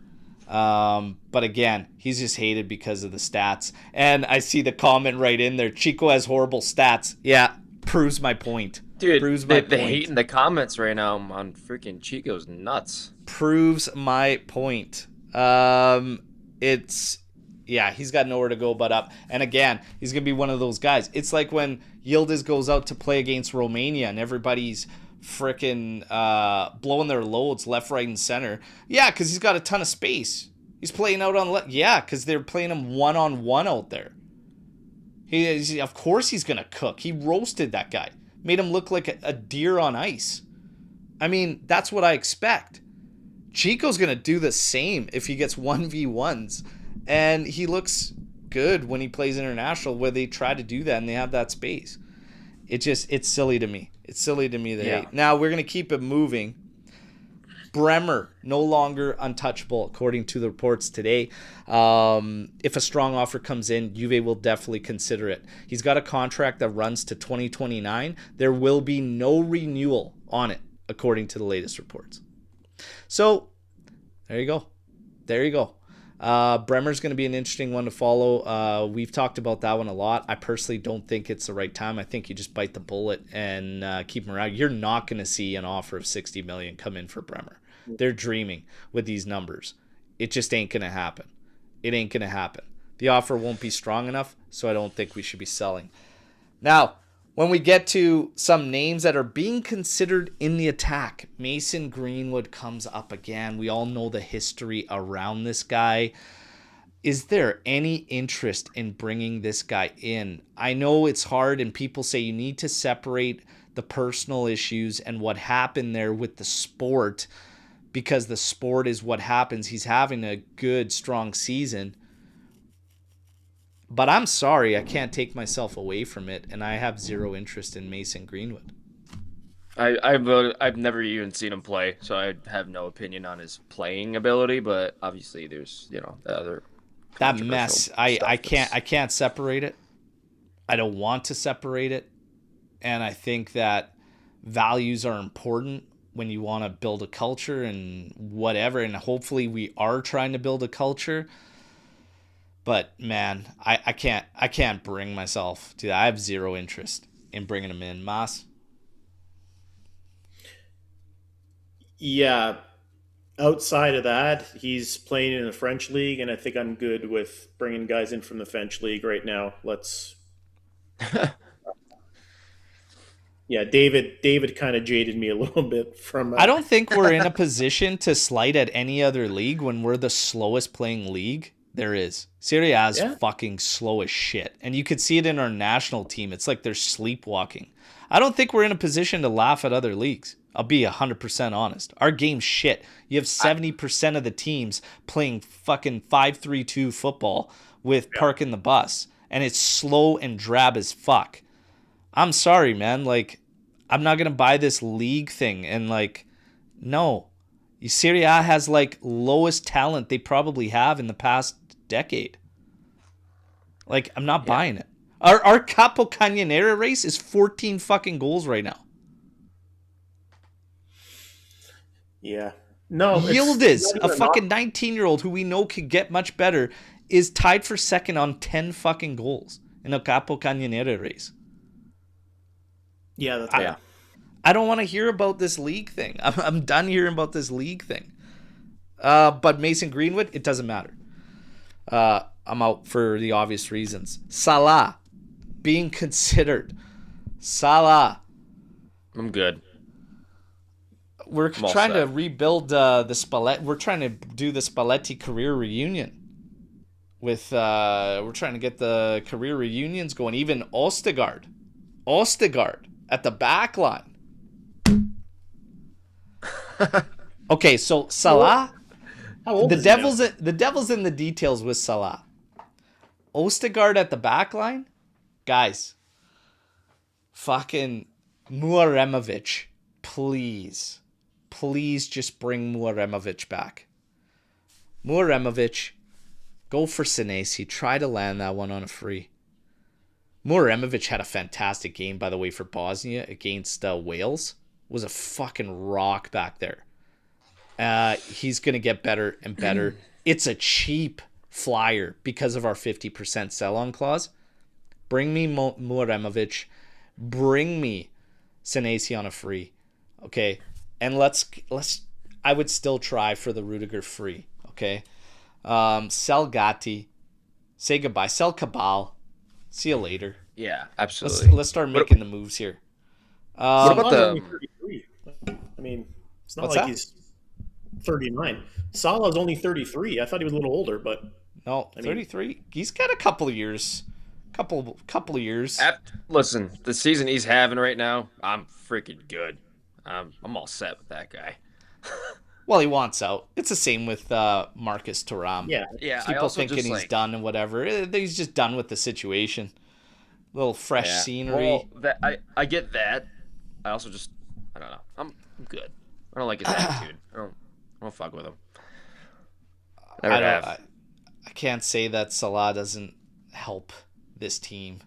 But again, he's just hated because of the stats. And I see the comment right in there. Chico has horrible stats. Yeah, proves my point. Dude, proves my the point. hate in the comments right now on freaking Chico's nuts. Proves my point. He's got nowhere to go but up. And again, he's going to be one of those guys. It's like when Yildiz goes out to play against Romania and everybody's freaking blowing their loads left, right, and center. Yeah, because he's got a ton of space. He's playing out on because they're playing him one-on-one out there. Of course he's going to cook. He roasted that guy. Made him look like a deer on ice. I mean, that's what I expect. Chico's going to do the same if he gets 1v1s. And he looks good when he plays international where they try to do that and they have that space. It's silly to me. It's silly to me. Now, we're going to keep it moving. Bremer, no longer untouchable, according to the reports today. If a strong offer comes in, Juve will definitely consider it. He's got a contract that runs to 2029. There will be no renewal on it, according to the latest reports. So, there you go. There you go. Bremer's going to be an interesting one to follow. We've talked about that one a lot. I personally don't think it's the right time. I think you just bite the bullet and keep him around. You're not going to see an offer of $60 million come in for Bremer. They're dreaming with these numbers. It just ain't going to happen. It ain't going to happen. The offer won't be strong enough, so I don't think we should be selling. Now, when we get to some names that are being considered in the attack, Mason Greenwood comes up again. We all know the history around this guy. Is there any interest in bringing this guy in? I know it's hard, and people say you need to separate the personal issues and what happened there with the sport, because the sport is what happens. He's having a good, strong season. But I'm sorry, I can't take myself away from it, and I have zero interest in Mason Greenwood. I've never even seen him play, so I have no opinion on his playing ability. But obviously, there's the other that mess. I can't separate it. I don't want to separate it, and I think that values are important when you want to build a culture and whatever. And hopefully, we are trying to build a culture. But man, I can't bring myself to that. I have zero interest in bringing him in. Mas? Yeah. Outside of that, he's playing in the French league, and I think I'm good with bringing guys in from the French league right now. Yeah, David kind of jaded me a little bit from... I don't think we're in a position to slight at any other league when we're the slowest playing league there is. Serie A is fucking slow as shit. And you could see it in our national team. It's like they're sleepwalking. I don't think we're in a position to laugh at other leagues. I'll be 100% honest. Our game's shit. You have 70% of the teams playing fucking 5-3-2 football with parking the bus. And it's slow and drab as fuck. I'm sorry, man. Like, I'm not going to buy this league thing. And, like, no. Serie A has, like, lowest talent they probably have in the past decade. Like, I'm not buying it. Our Capo Cagnonera race is 14 fucking goals right now. Yeah. No. Yildiz, a fucking 19-year-old who we know could get much better, is tied for second on 10 fucking goals in a Capo Cagnonera race. Yeah, that's right. I don't want to hear about this league thing. I'm done hearing about this league thing. But Mason Greenwood, it doesn't matter. I'm out for the obvious reasons. Salah being considered. Salah. I'm good. We're trying to rebuild the Spalletti. We're trying to do the Spalletti career reunion. We're trying to get the career reunions going. Even Ostegard at the back line. Okay, so Salah, the devil's in the details with Salah. Ostegard at the back line, guys. Fucking Muaremovic, please just bring Muaremovic back. Muaremovic Go for Senesi. Try to land that one on a free. Muremovic had a fantastic game, by the way, for Bosnia against Wales. Was a fucking rock back there. He's going to get better and better. It's a cheap flyer because of our 50% sell-on clause. Bring me Muremovic. Bring me Senesi on a free. Okay? And let's I would still try for the Rudiger free. Okay? Sell Gatti. Say goodbye. Sell Cabal. See you later. Yeah, absolutely. Let's start making the moves here. What about Salah's only 33. I mean, it's not What's like that? he's 39. Salah's only 33. I thought he was a little older, but No, I mean- 33. He's got a couple of years. Couple of years. Listen, the season he's having right now, I'm freaking good. I'm all set with that guy. Well, he wants out. It's the same with Marcus Thuram. yeah, Yeah, I People also thinking just he's like, done and whatever. He's just done with the situation. Little fresh yeah. scenery. Well, I get that. I also just I don't know. I'm good. I don't like his attitude. I don't fuck with him. Never have. I can't say that Salah doesn't help this team.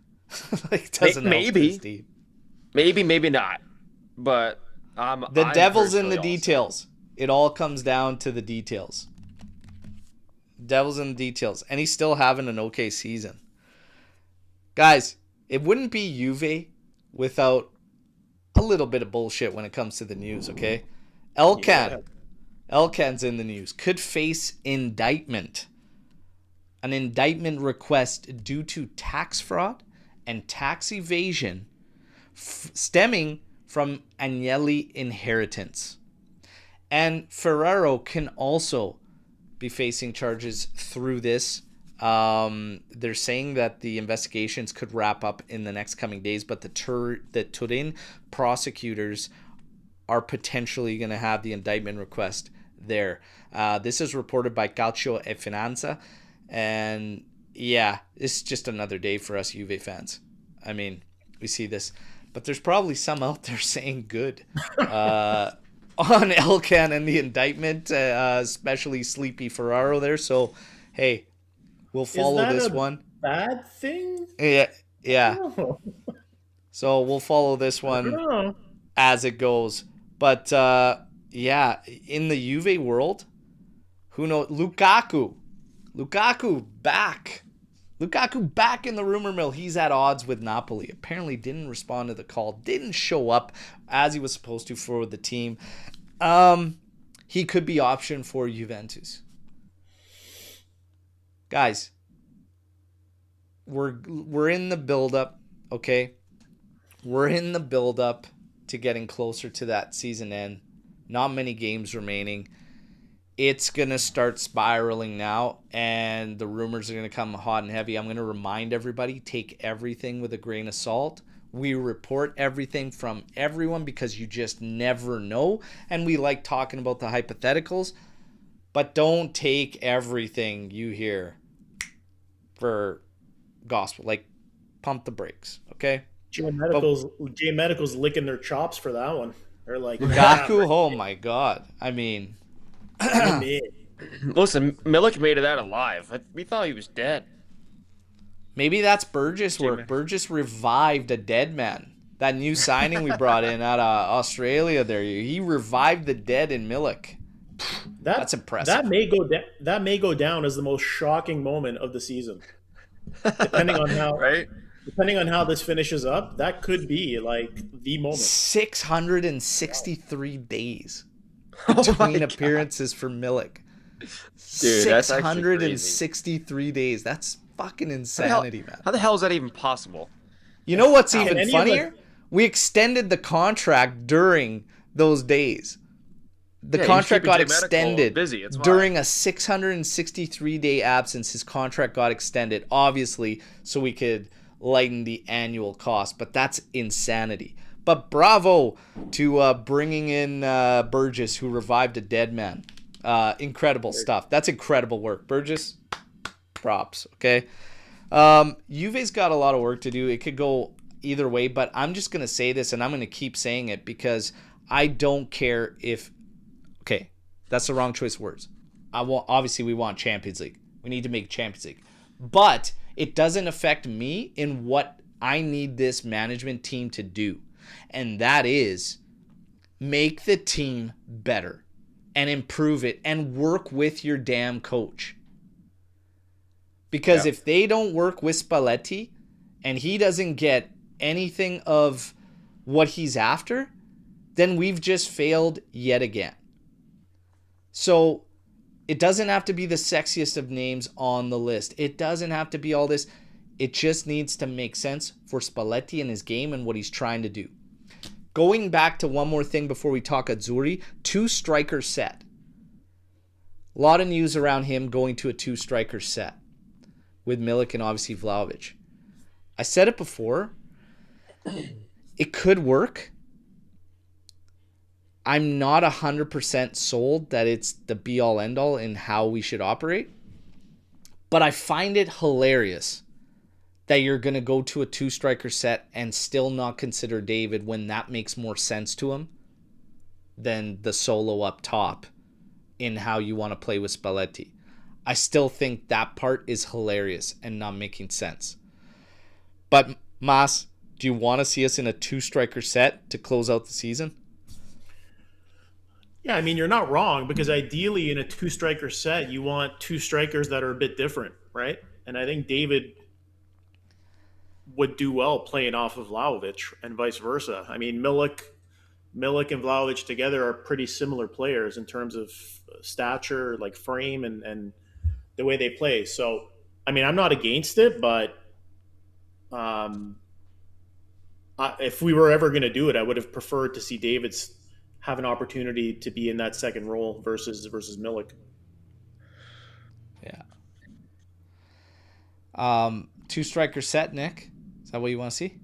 Like doesn't help Maybe. this team. Maybe not. But I'm Devil's in the personally all set. details. It all comes down to the details. Devil's in the details. And he's still having an okay season. Guys, it wouldn't be Juve without a little bit of bullshit when it comes to the news, okay? Elkan's in the news. Could face indictment. An indictment request due to tax fraud and tax evasion stemming from Agnelli inheritance. And Ferraro can also be facing charges through this. They're saying that the investigations could wrap up in the next coming days, but the Turin prosecutors are potentially going to have the indictment request there. This is reported by Calcio e Finanza, and yeah, it's just another day for us Juve fans. I mean, we see this, but there's probably some out there saying good on Elkan and the indictment, especially Sleepy Ferraro there. So, hey, we'll follow this one. Bad thing? Yeah. Oh, So we'll follow this I one don't know. as it goes. But yeah, in the Juve world, who knows? Lukaku back. Lukaku back in the rumor mill. He's at odds with Napoli. Apparently didn't respond to the call. Didn't show up as he was supposed to for the team. He could be option for Juventus. Guys, we're in the build-up, okay? We're in the build-up to getting closer to that season end. Not many games remaining. It's going to start spiraling now, and the rumors are going to come hot and heavy. I'm going to remind everybody, take everything with a grain of salt. We report everything from everyone because you just never know, and we like talking about the hypotheticals, but don't take everything you hear for gospel. Like, pump the brakes, okay? J Medical's licking their chops for that one. They're like, Lukaku, oh my God. I mean, Listen, Milik made it out alive. We thought he was dead. maybe that's Burgess work. Burgess revived a dead man. That new signing we brought in out of Australia there. He revived the dead in Milik. That's impressive. That may go down as the most shocking moment of the season. Depending on how Right? depending on how this finishes up, that could be like the moment. 663 days Oh my between God. appearances for Milik. Dude, that's actually crazy. 663 days. That's fucking insanity, man. How the hell is that even possible? You know what's Can even any of funnier? We extended the contract during those days. The Yeah, contract he's got keeping J Medical extended busy, that's why. during a 663-day absence. His contract got extended, obviously, so we could lighten the annual cost. But that's insanity. But bravo to bringing in Burgess, who revived a dead man. Incredible stuff. That's incredible work. Burgess, props, okay? Juve's got a lot of work to do. It could go either way, but I'm just going to say this, and I'm going to keep saying it because I don't care if... Okay, that's the wrong choice of words. Obviously, we want Champions League. We need to make Champions League. But it doesn't affect me in what I need this management team to do. And that is make the team better and improve it and work with your damn coach. Because if they don't work with Spalletti and he doesn't get anything of what he's after, then we've just failed yet again. So it doesn't have to be the sexiest of names on the list. It doesn't have to be all this. It just needs to make sense for Spalletti and his game and what he's trying to do. Going back to one more thing before we talk Azzurri, 2-striker set. A lot of news around him going to a 2-striker set with Milik and obviously Vlahovic. I said it before. It could work. I'm not 100% sold that it's the be-all, end-all in how we should operate. But I find it hilarious that you're going to go to a 2-striker set and still not consider David when that makes more sense to him than the solo up top in how you want to play with Spalletti. I still think that part is hilarious and not making sense. But, Mas, do you want to see us in a 2-striker set to close out the season? Yeah, I mean, you're not wrong, because ideally in a 2-striker set, you want 2 strikers that are a bit different, right? And I think David would do well playing off of Vlahovic and vice versa. I mean, Milik and Vlahovic together are pretty similar players in terms of stature, like frame, and the way they play. So, I mean, I'm not against it, but if we were ever going to do it, I would have preferred to see David have an opportunity to be in that second role versus Milik. Yeah. 2-striker set, Nick. Is that what you want to see?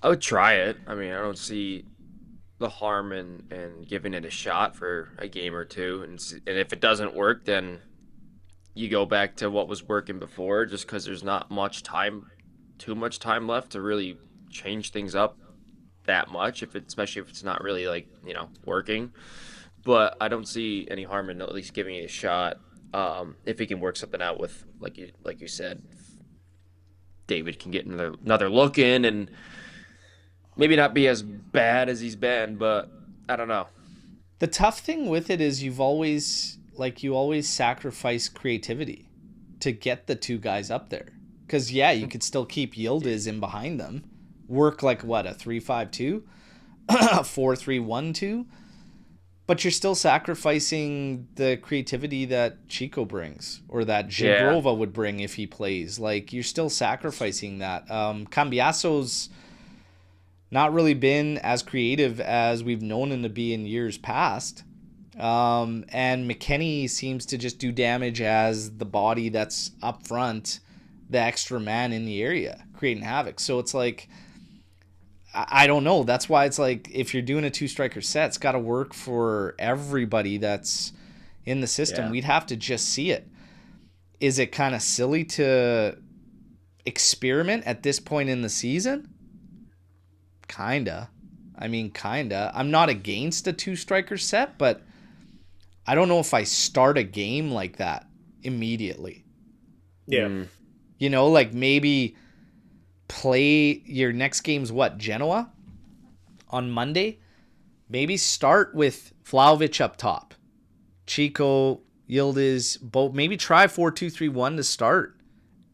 I would try it. I mean, I don't see the harm in giving it a shot for a game or two. And if it doesn't work, then you go back to what was working before, just because there's not too much time left to really change things up that much, especially if it's not really working. But I don't see any harm in at least giving it a shot. If he can work something out with, like you said, David can get another look in and maybe not be as bad as he's been, but I don't know. The tough thing with it is you always sacrifice creativity to get the 2 guys up there. Because, you could still keep Yildiz in behind them. Work like, what, a 3-5-2? 4-3-1-2? But you're still sacrificing the creativity that Chico brings or that Zhigrova would bring if he plays. Like, you're still sacrificing that. Cambiaso's not really been as creative as we've known him to be in years past. And McKennie seems to just do damage as the body that's up front, the extra man in the area, creating havoc. So it's like, I don't know. That's why it's like, if you're doing a 2-striker set, it's got to work for everybody that's in the system. We'd have to just see it. Is it kind of silly to experiment at this point in the season? Kinda. I mean, kinda. I'm not against a 2-striker set, but I don't know if I start a game like that immediately. Yeah. You know, like maybe play your next game's what, Genoa on Monday? Maybe start with Vlahovic up top. Chico, Yildiz, both. Maybe try 4-2-3-1 to start.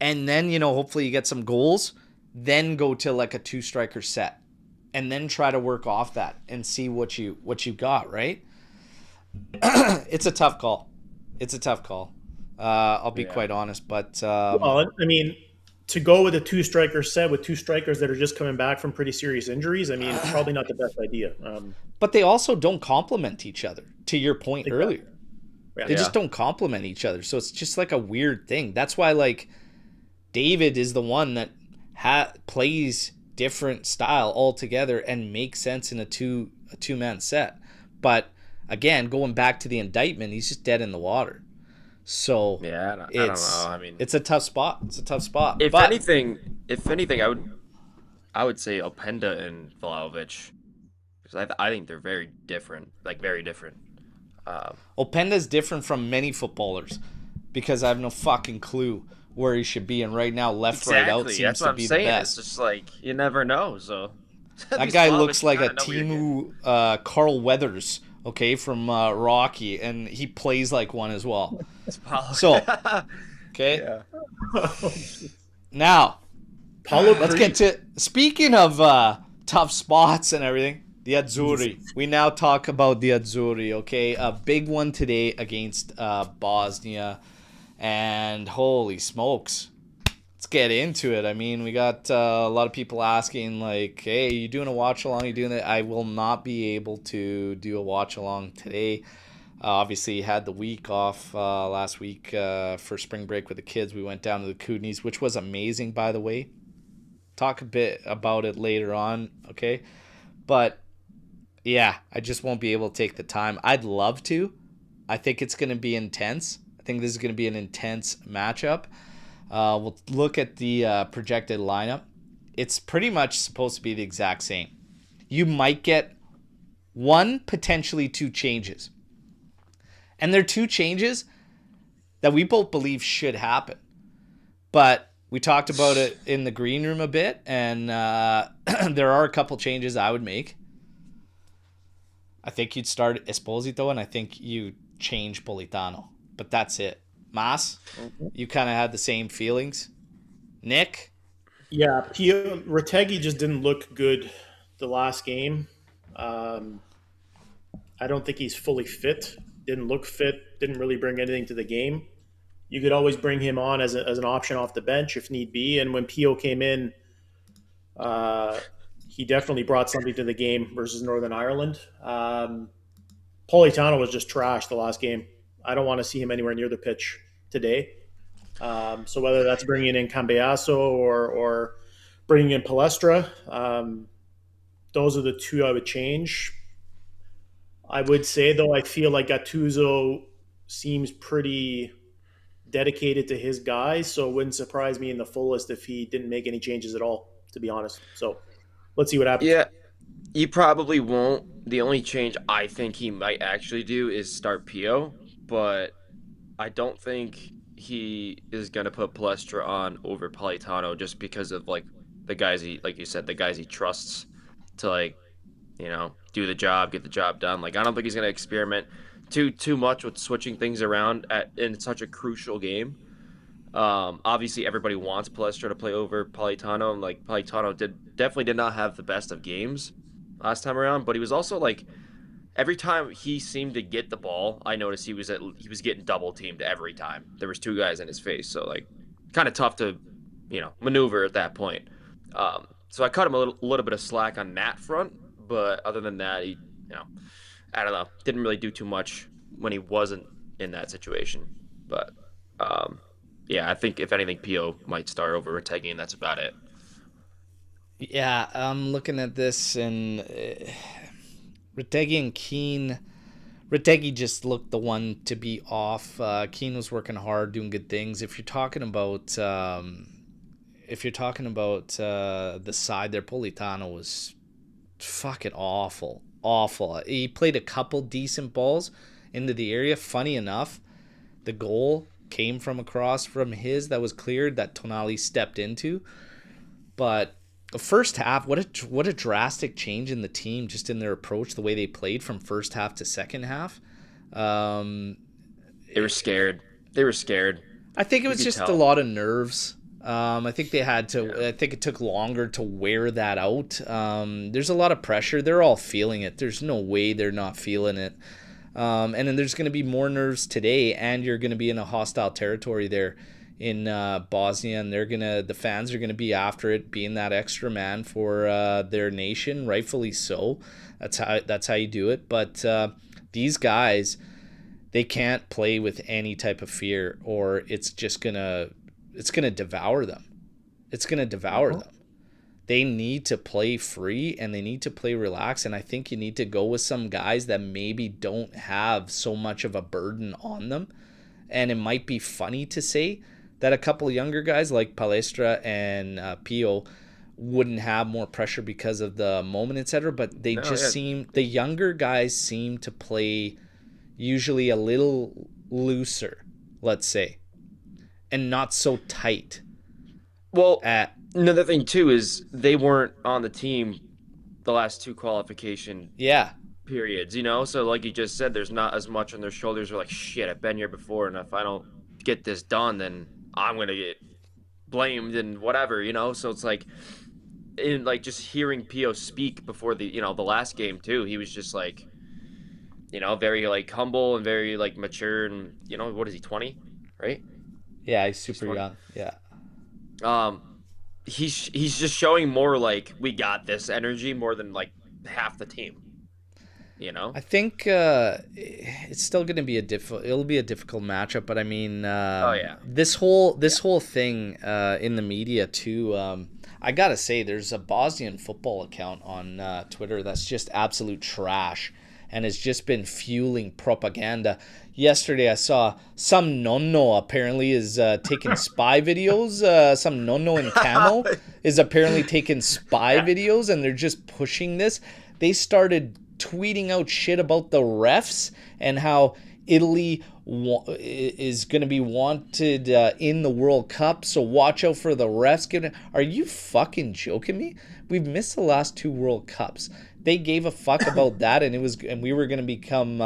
And then, hopefully you get some goals. Then go to like a 2-striker set. And then try to work off that and see what you got, right? It's a tough call. I'll be quite honest, but well, I mean, to go with a 2-striker set with 2 strikers that are just coming back from pretty serious injuries, I mean, it's probably not the best idea. But they also don't complement each other, to your point earlier. They just don't complement each other. So it's just like a weird thing. That's why, like, David is the one that plays different style altogether and makes sense in a two-man set. But again, going back to the indictment, he's just dead in the water. So I don't know. I mean, it's a tough spot. If anything, I would say Openda and Vlahovic, because I think they're very different, like very different. Openda's different from many footballers because I have no fucking clue where he should be. And right now, left, right, out Exactly. That's seems what to I'm be the saying. It's best. just like you never know. So That these guy Slavics, looks you like a kind of know what you're getting. Timu Carl Weathers, okay, from Rocky, and he plays like one as well. It's Paulo. So, okay, Yeah. now Paulo let's get Creed. to speaking of tough spots and everything. The Azzurri. We now talk about the Azzurri. Okay, a big one today against Bosnia, and holy smokes, let's get into it. I mean, we got a lot of people asking like, "Hey, you doing a watch along? You doing it?" I will not be able to do a watch along today. Obviously, had the week off last week for spring break with the kids. We went down to the Kootenays, which was amazing, by the way. Talk a bit about it later on, okay? But yeah, I just won't be able to take the time. I'd love to. I think it's going to be intense. I think this is going to be an intense matchup. We'll look at the projected lineup. It's pretty much supposed to be the exact same. You might get one, potentially two changes. And they're two changes that we both believe should happen. But we talked about it in the green room a bit, and there are a couple changes I would make. I think you'd start Esposito, and I think you change Politano. But that's it. Mas, you kind of had the same feelings. Nick? Yeah, Retegui just didn't look good the last game. I don't think he's fully fit. Didn't look fit. Didn't really bring anything to the game. You could always bring him on as an option off the bench if need be. And when Pio came in, he definitely brought something to the game versus Northern Ireland. Politano was just trash the last game. I don't want to see him anywhere near the pitch today. So whether that's bringing in Cambiaso or bringing in Palestra, those are the two I would change. I would say, though, I feel like Gattuso seems pretty dedicated to his guys, so it wouldn't surprise me in the fullest if he didn't make any changes at all, to be honest. So let's see what happens. Yeah, you probably won't. The only change I think he might actually do is start Pio, but I don't think he is gonna put Palestra on over Politano just because of like the guys he, like you said, the guys he trusts to like, do the job, get the job done. Like I don't think he's gonna experiment too much with switching things around in such a crucial game. Obviously everybody wants Palestra to play over Politano, and like Politano definitely did not have the best of games last time around, but he was also like every time he seemed to get the ball, I noticed he was getting double teamed every time. There was two guys in his face, so like kind of tough to maneuver at that point. So I cut him a little bit of slack on that front, but other than that, he I don't know, didn't really do too much when he wasn't in that situation. But yeah, I think if anything, Pio might start over Retegui, and that's about it. Yeah, I'm looking at this, and Retegui and Keane. Retegui just looked the one to be off. Keane was working hard, doing good things. If you're talking about the side there, Politano was fucking awful. He played a couple decent balls into the area. Funny enough, the goal came from across from his that was cleared that Tonali stepped into. But the first half, what a drastic change in the team, just in their approach, the way they played from first half to second half. They were scared. They were scared. I think it You was could just tell. a lot of nerves. I think they had to. Yeah. I think it took longer to wear that out. There's a lot of pressure. They're all feeling it. There's no way they're not feeling it. And then there's going to be more nerves today, and you're going to be in a hostile territory there in Bosnia, and the fans are gonna be after it, being that extra man for their nation, rightfully so. That's how you do it. But these guys, they can't play with any type of fear, or it's gonna devour them. It's gonna devour them. They need to play free and they need to play relaxed. And I think you need to go with some guys that maybe don't have so much of a burden on them. And it might be funny to say that a couple of younger guys like Palestra and Pio wouldn't have more pressure because of the moment, etc. But they No, just yeah. seem, the younger guys seem to play, usually a little looser, let's say, and not so tight. Well, another thing too is they weren't on the team the last 2 qualification periods, So like you just said, there's not as much on their shoulders. They're like, shit, I've been here before, and if I don't get this done, then I'm gonna get blamed and whatever, So it's like, in like just hearing Pio speak before the the last game too, he was just like, very like humble and very like mature, and what is he, 20, right? Yeah, he's super young. Yeah. He's just showing more like we got this energy more than like half the team. I think it's still going to be it'll be a difficult matchup, but I mean, this whole thing in the media too. I gotta say, there's a Bosnian football account on Twitter that's just absolute trash and has just been fueling propaganda. Yesterday, I saw some nonno apparently is taking spy videos. Some nonno in camo is apparently taking spy videos, and they're just pushing this. They started tweeting out shit about the refs and how Italy is going to be wanted in the World Cup, so watch out for the refs. Are you fucking joking me? We've missed the last 2 World Cups. They gave a fuck about that, and we were going to become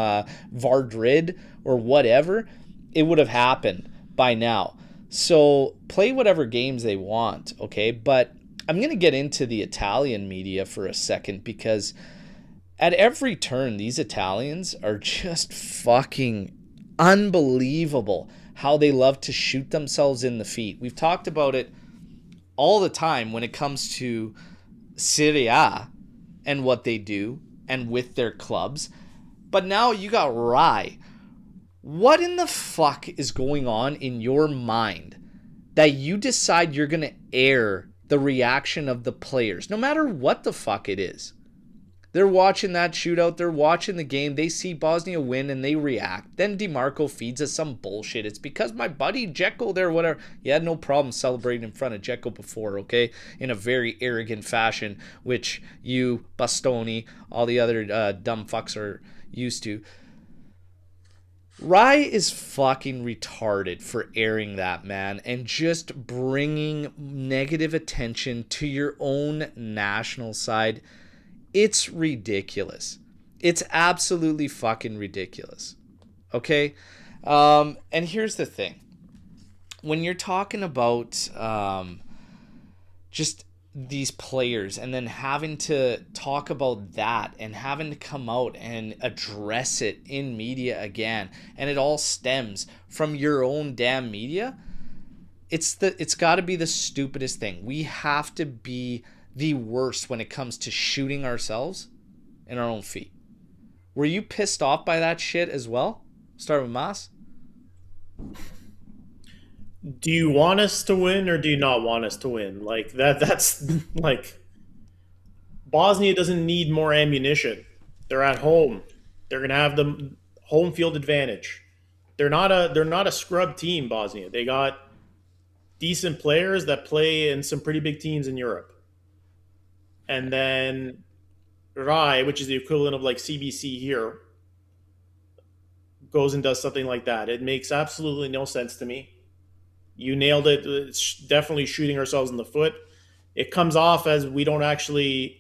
Vardrid or whatever. It would have happened by now. So play whatever games they want, okay? But I'm going to get into the Italian media for a second, because at every turn, these Italians are just fucking unbelievable how they love to shoot themselves in the feet. We've talked about it all the time when it comes to Serie A and what they do and with their clubs. But now you got Rai. What in the fuck is going on in your mind that you decide you're going to air the reaction of the players, no matter what the fuck it is? They're watching that shootout. They're watching the game. They see Bosnia win and they react. Then DiMarco feeds us some bullshit. It's because my buddy Dzeko there, whatever. You had no problem celebrating in front of Dzeko before, okay? In a very arrogant fashion, which you, Bastoni, all the other dumb fucks are used to. Rai is fucking retarded for airing that, man, and just bringing negative attention to your own national side. It's ridiculous. It's absolutely fucking ridiculous. Okay? And here's the thing. When you're talking about just these players and then having to talk about that and having to come out and address it in media again, and it all stems from your own damn media, it's got to be the stupidest thing. We have to be the worst when it comes to shooting ourselves in our own feet. Were you pissed off by that shit as well? Start with Mas. Do you want us to win or do you not want us to win? Like that's like, Bosnia doesn't need more ammunition. They're at home. They're gonna have the home field advantage. They're not a scrub team, Bosnia. They got decent players that play in some pretty big teams in Europe. And then Rai, which is the equivalent of like CBC here, goes and does something like that. It makes absolutely no sense to me. You nailed it. It's definitely shooting ourselves in the foot. It comes off as the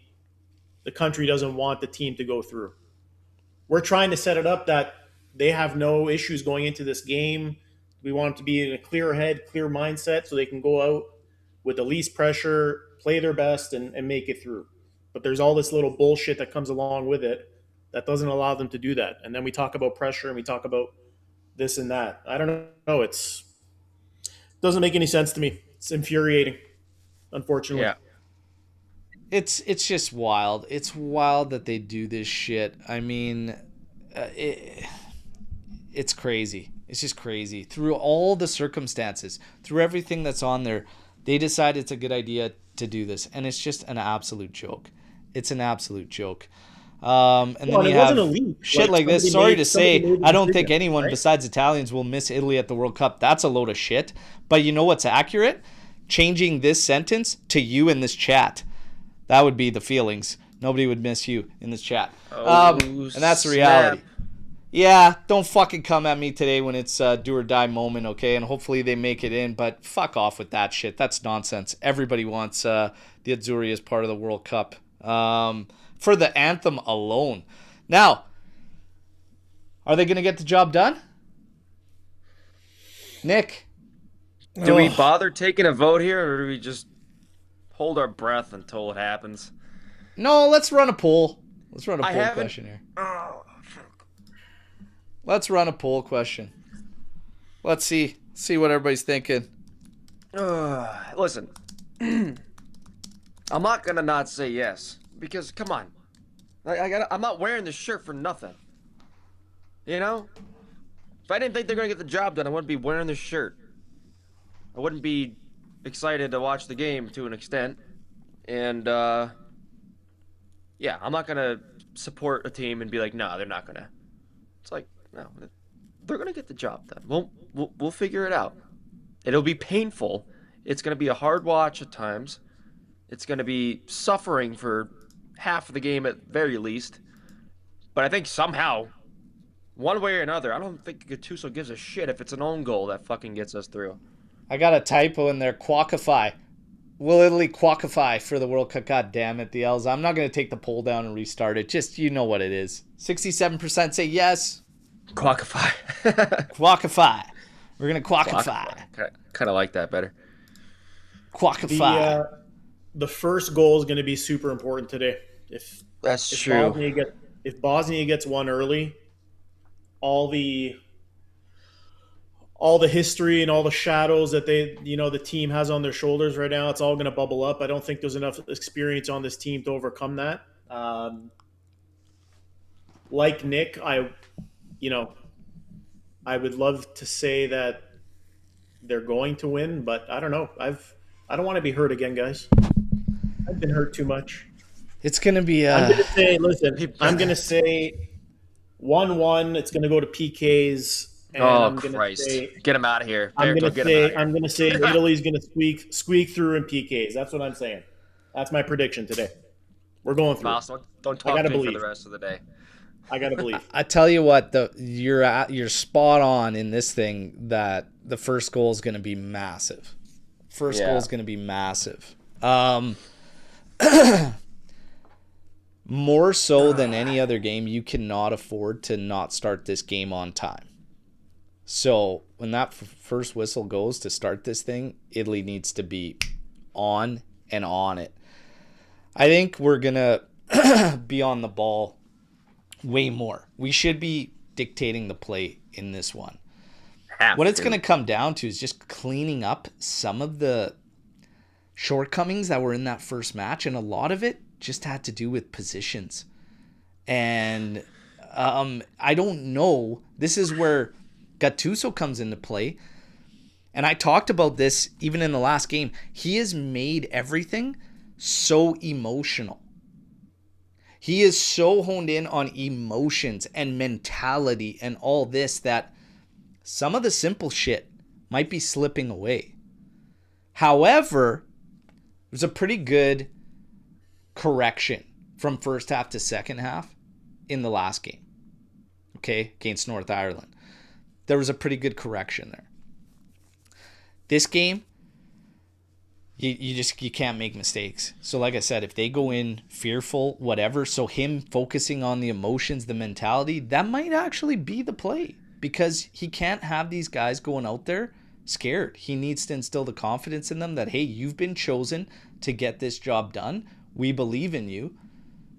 country doesn't want the team to go through. We're trying to set it up that they have no issues going into this game. We want them to be in a clear head, clear mindset, so they can go out with the least pressure, play their best, and make it through. But there's all this little bullshit that comes along with it that doesn't allow them to do that. And then we talk about pressure and we talk about this and that. I don't know. It doesn't make any sense to me. It's infuriating, unfortunately. Yeah. It's just wild. It's wild that they do this shit. I mean, it's crazy. It's just crazy. Through all the circumstances, through everything that's on there, they decide it's a good idea to do this, and it's just an absolute joke. It's an absolute joke. And then you have shit like this. Sorry to say, I don't think anyone besides Italians will miss Italy at the World Cup. That's a load of shit. But you know what's accurate? Changing this sentence to you in this chat. That would be the feelings. Nobody would miss you in this chat. And that's the reality. Yeah, don't fucking come at me today when it's a do or die moment, okay? And hopefully they make it in, but fuck off with that shit. That's nonsense. Everybody wants the Azzurri as part of the World Cup for the anthem alone. Now, are they going to get the job done? Nick? Do we bother taking a vote here, or do we just hold our breath until it happens? No, let's run a poll. Let's run a poll question here. Let's run a poll question. Let's see what everybody's thinking. Listen, I'm not gonna not say yes because come on, I'm not wearing this shirt for nothing. You know, if I didn't think they're gonna get the job done, I wouldn't be wearing this shirt. I wouldn't be excited to watch the game to an extent, and yeah, I'm not gonna support a team and be like, no, they're not gonna. It's like, no, they're gonna get the job done. We'll figure it out. It'll be painful. It's gonna be a hard watch at times. It's gonna be suffering for half of the game at very least. But I think somehow, one way or another, I don't think Gattuso gives a shit if it's an own goal that fucking gets us through. I got a typo in there. Qualify. Will Italy qualify for the World Cup? God damn it, the L's. I'm not going to take the poll down and restart it. Just, you know what it is. 67% say yes. Qualify. Qualify. We're going to qualify. Kind of like that better. Qualify. The first goal is going to be super important today. If true. If Bosnia gets one early, all the history and all the shadows that the team has on their shoulders right now, it's all going to bubble up. I don't think there's enough experience on this team to overcome that. Like Nick, I would love to say that they're going to win, but I don't know. I don't want to be hurt again, guys. I've been hurt too much. It's going to be I'm going to say 1-1. It's going to go to PKs. And Christ. Get him out of here. I'm going to say Italy's going to squeak through in PKs. That's what I'm saying. That's my prediction today. We're going through. Miles, don't talk to me for the rest of the day. I got to believe. I tell you what, you're spot on in this thing that the first goal is going to be massive. First goal is going to be massive. More so than any other game, you cannot afford to not start this game on time. So when that first whistle goes to start this thing, Italy needs to be on and on it. I think we're going to be on the ball way more. We should be dictating the play in this one. What it's going to come down to is just cleaning up some of the shortcomings that were in that first match, and a lot of it just had to do with positions. And I don't know. This is where Gattuso comes into play. And I talked about this even in the last game. He has made everything so emotional. He is so honed in on emotions and mentality and all this that some of the simple shit might be slipping away. However, there's a pretty good correction from first half to second half in the last game. Okay, against North Ireland. There was a pretty good correction there. This game, you can't make mistakes. So like I said, if they go in fearful, whatever, so him focusing on the emotions, the mentality, that might actually be the play. Because he can't have these guys going out there scared. He needs to instill the confidence in them that, hey, you've been chosen to get this job done. We believe in you.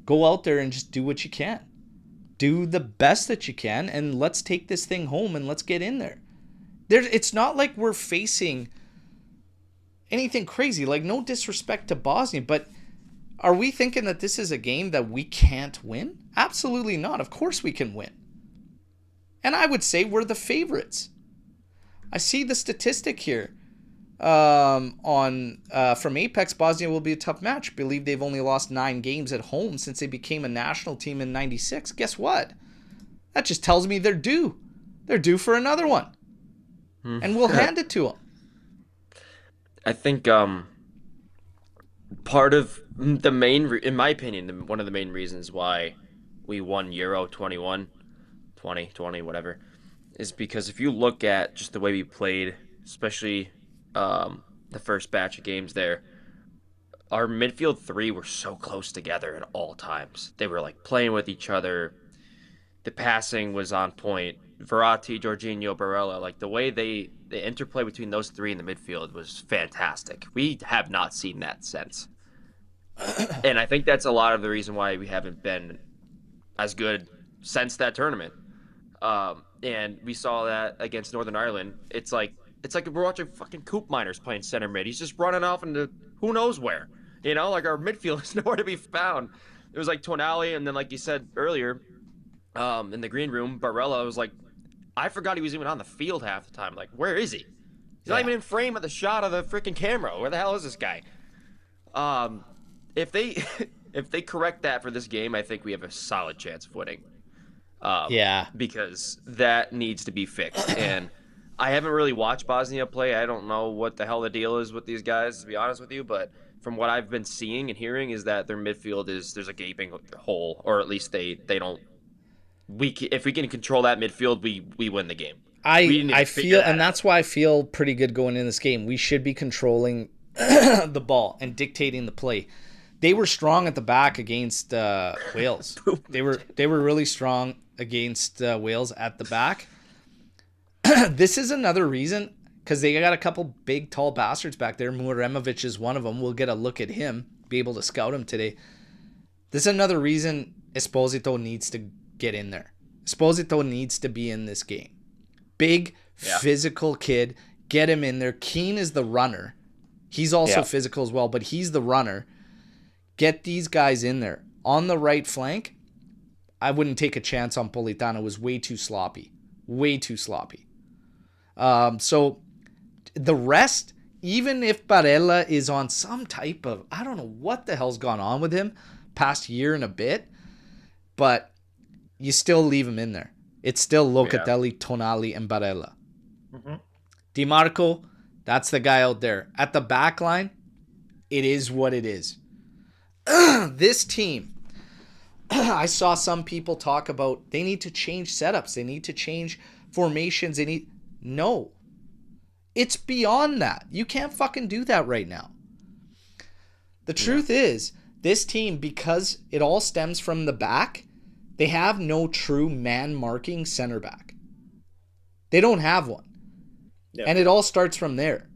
Go out there and just do what you can. Do the best that you can, and let's take this thing home and let's get in there. It's not like we're facing anything crazy. Like, no disrespect to Bosnia, but are we thinking that this is a game that we can't win? Absolutely not. Of course we can win. And I would say we're the favorites. I see the statistic here from Apex. Bosnia will be a tough match. I believe they've only lost 9 games at home since they became a national team in '96. Guess what? That just tells me they're due. They're due for another one. And we'll hand it to them. I think part of the main, in my opinion, one of the main reasons why we won Euro 21 2020, whatever, is because if you look at just the way we played, especially the first batch of games there, our midfield three were so close together at all times. They were like playing with each other. The passing was on point. Verratti, Jorginho, Barella, like the way the interplay between those three in the midfield was fantastic. We have not seen that since. And I think that's a lot of the reason why we haven't been as good since that tournament. And we saw that against Northern Ireland. It's like we're watching fucking Coop Miners playing center mid. He's just running off into who knows where. You know, like our midfield is nowhere to be found. It was like Tonali, and then like you said earlier, in the green room, Barella was like, I forgot he was even on the field half the time. Like, where is he? He's not even in frame of the shot of the freaking camera. Where the hell is this guy? If they correct that for this game, I think we have a solid chance of winning. Because that needs to be fixed. And I haven't really watched Bosnia play. I don't know what the hell the deal is with these guys, to be honest with you. But from what I've been seeing and hearing is that their midfield there's a gaping hole, or at least they don't. If we can control that midfield, we win the game. I feel, and that's why I feel pretty good going in this game. We should be controlling the ball and dictating the play. They were strong at the back against Wales. They were really strong against Wales at the back. This is another reason, because they got a couple big, tall bastards back there. Muremovic is one of them. We'll get a look at him, be able to scout him today. This is another reason Esposito needs to get in there. Esposito needs to be in this game. Big, physical kid. Get him in there. Keane is the runner. He's also physical as well, but he's the runner. Get these guys in there. On the right flank, I wouldn't take a chance on Politano. It was way too sloppy. Way too sloppy. So the rest, even if Barella is on some type of, I don't know what the hell's gone on with him past year and a bit, but you still leave him in there. It's still Locatelli, Tonali, and Barella. Mm-hmm. Di Marco, that's the guy out there. At the back line, it is what it is. This team, I saw some people talk about they need to change setups. They need to change formations. No. It's beyond that. You can't fucking do that right now. The truth is, this team, because it all stems from the back, they have no true man-marking center back. They don't have one. Yeah. And it all starts from there.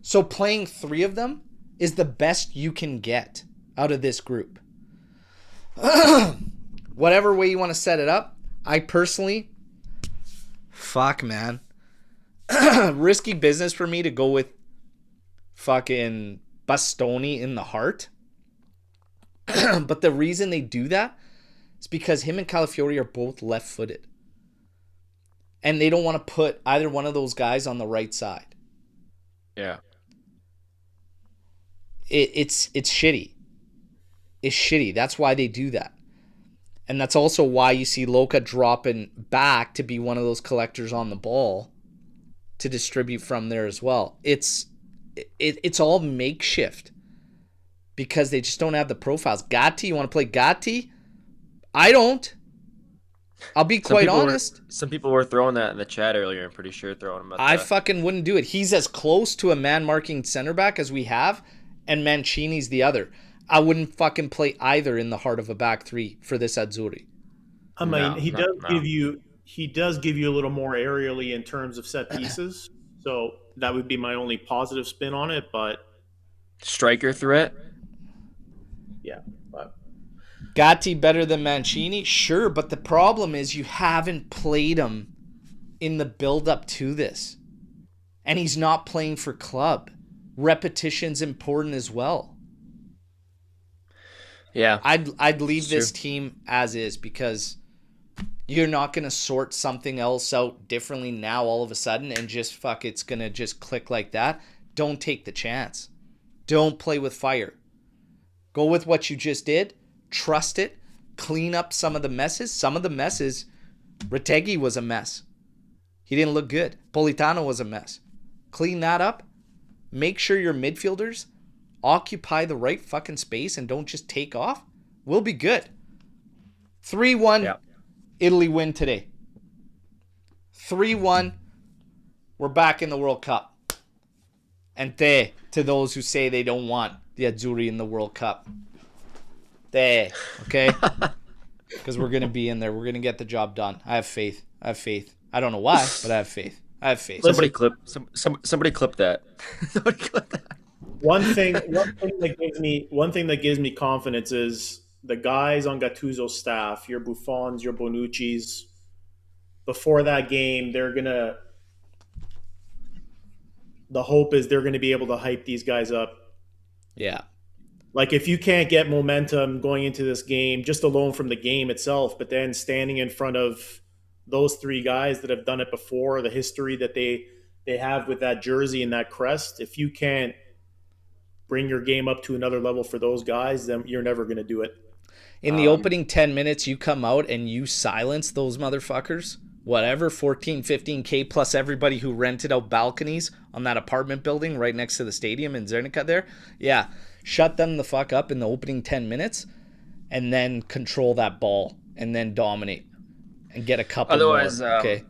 So playing three of them is the best you can get out of this group. Whatever way you want to set it up, I personally, man. Risky business for me to go with fucking Bastoni in the heart. But the reason they do that is because him and Calafiori are both left-footed. And they don't want to put either one of those guys on the right side. Yeah. It's shitty. It's shitty. That's why they do that. And that's also why you see Loca dropping back to be one of those collectors on the ball to distribute from there as well. It's all makeshift because they just don't have the profiles. Gatti, you want to play Gatti? I don't. I'll be quite honest. Some people were throwing that in the chat earlier. I'm pretty sure throwing him. I fucking wouldn't do it. He's as close to a man-marking center back as we have, and Mancini's the other. I wouldn't fucking play either in the heart of a back three for this Azzurri. I mean, he does give you a little more aerially in terms of set pieces. So that would be my only positive spin on it. But striker threat. Yeah. But Gatti better than Mancini? Sure, but the problem is you haven't played him in the build-up to this. And he's not playing for club. Repetition's important as well. Yeah. I'd leave this team as is because you're not going to sort something else out differently now all of a sudden and just it's going to just click like that. Don't take the chance. Don't play with fire. Go with what you just did. Trust it. Clean up some of the messes. Some of the messes, Retegui was a mess. He didn't look good. Politano was a mess. Clean that up. Make sure your midfielders occupy the right fucking space and don't just take off. We'll be good. 3-1. Yeah. Italy win today. 3-1. We're back in the World Cup. To those who say they don't want the Azzurri in the World Cup. Okay? Because we're going to be in there. We're going to get the job done. I have faith. I don't know why, but I have faith. Somebody clip that. Somebody clip that. One thing that gives me confidence is the guys on Gattuso's staff, your Buffons, your Bonucci's. Before that game, the hope is they're going to be able to hype these guys up. Yeah. Like if you can't get momentum going into this game, just alone from the game itself, but then standing in front of those three guys that have done it before, the history that they have with that jersey and that crest, if you can't bring your game up to another level for those guys, then you're never going to do it. In the opening 10 minutes, you come out and you silence those motherfuckers. Whatever, 14, 15K plus everybody who rented out balconies on that apartment building right next to the stadium in Zernica there. Yeah, shut them the fuck up in the opening 10 minutes and then control that ball and then dominate and get a couple more. Okay.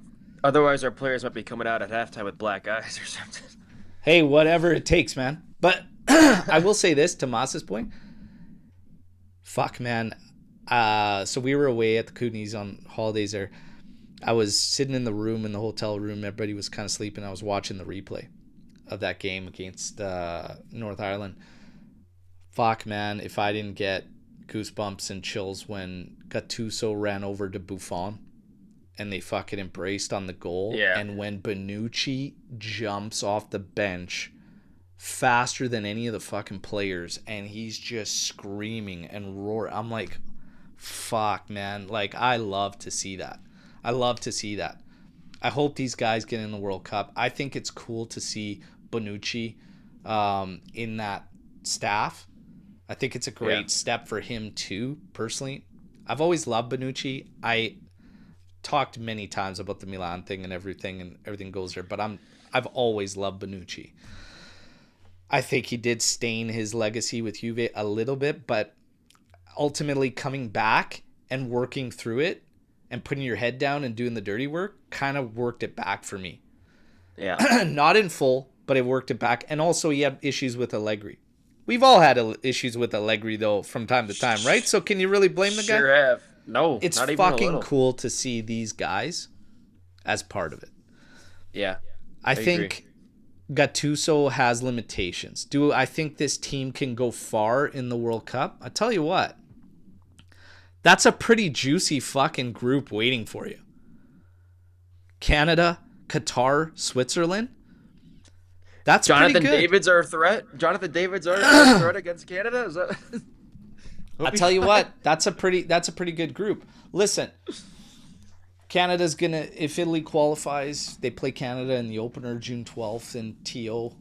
Otherwise, our players might be coming out at halftime with black eyes or something. Hey, whatever it takes, man. But I will say this, to Mas's point. Fuck, man. So we were away at the Kootenays on holidays there. I was sitting in the hotel room. Everybody was kind of sleeping. I was watching the replay of that game against North Ireland. Fuck, man, if I didn't get goosebumps and chills when Gattuso ran over to Buffon and they fucking embraced on the goal. Yeah. And when Bonucci jumps off the bench faster than any of the fucking players and he's just screaming and roaring. I'm like, fuck, man. Like, I love to see that. I hope these guys get in the World Cup. I think it's cool to see Bonucci in that staff. I think it's a great step for him too, personally. I've always loved Bonucci. I talked many times about the Milan thing and everything goes there, but I've always loved Bonucci. I think he did stain his legacy with Juve a little bit, but ultimately coming back and working through it and putting your head down and doing the dirty work kind of worked it back for me. Yeah. Not in full, but it worked it back. And also he had issues with Allegri. We've all had issues with Allegri, though, from time to time, right? So can you really blame the guy? Sure have. No, it's not even fucking cool to see these guys as part of it. Yeah. I think Gattuso has limitations. Do I think this team can go far in the World Cup? I tell you what. That's a pretty juicy fucking group waiting for you. Canada, Qatar, Switzerland. That's Jonathan pretty good. David's our threat. Jonathan David's our threat against Canada. Is that? I tell you what, that's a pretty good group. Listen, Canada's gonna, if Italy qualifies, they play Canada in the opener June 12th in TO,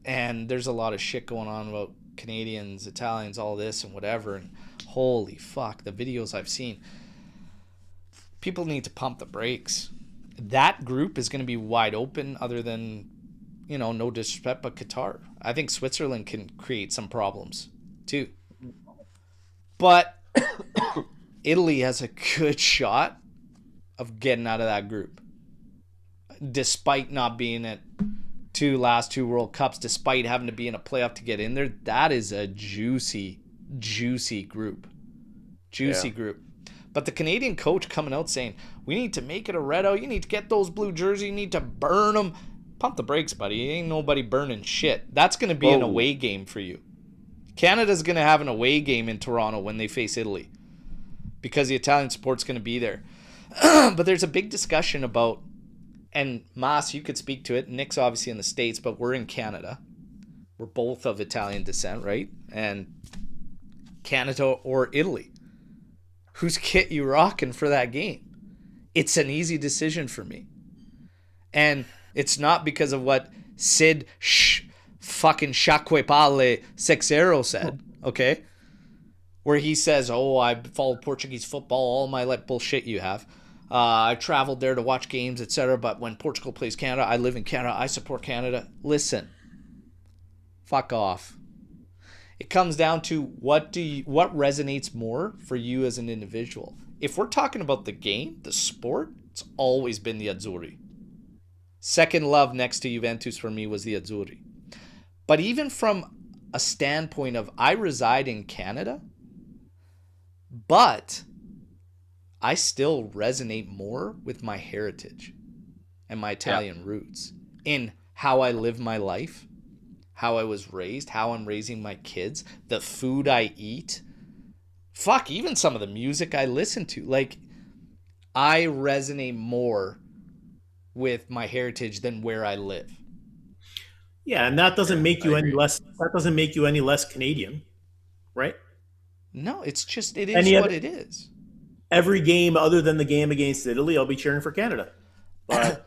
and there's a lot of shit going on about Canadians, Italians, all this and whatever. And holy fuck, the videos I've seen. People need to pump the brakes. That group is going to be wide open, other than, no disrespect, but Qatar. I think Switzerland can create some problems too. But Italy has a good shot of getting out of that group. Despite not being at last two World Cups, despite having to be in a playoff to get in there, that is a juicy group. Group. But the Canadian coach coming out saying, we need to make it a red out. You need to get those blue jerseys. You need to burn them. Pump the brakes, buddy. Ain't nobody burning shit. That's going to be an away game for you. Canada's going to have an away game in Toronto when they face Italy, because the Italian support's going to be there. But there's a big discussion about, and Mas, you could speak to it. Nick's obviously in the States, but we're in Canada. We're both of Italian descent, right? And Canada or Italy. Whose kit you rocking for that game? It's an easy decision for me. And it's not because of what Sid fucking Sciacque Palle Sexero said, okay? Where he says, I've followed Portuguese football all my life. Bullshit you have. I traveled there to watch games, etc. But when Portugal plays Canada, I live in Canada. I support Canada. Listen. Fuck off. It comes down to what resonates more for you as an individual. If we're talking about the game, the sport, it's always been the Azzurri. Second love next to Juventus for me was the Azzurri. But even from a standpoint of I reside in Canada, but I still resonate more with my heritage and my Italian roots in how I live my life, how I was raised, how I'm raising my kids, the food I eat. Fuck, even some of the music I listen to. Like, I resonate more with my heritage than where I live. Yeah, and that doesn't make you any less. That doesn't make you any less Canadian, right? No, it's just it is what it is. Every game other than the game against Italy, I'll be cheering for Canada. But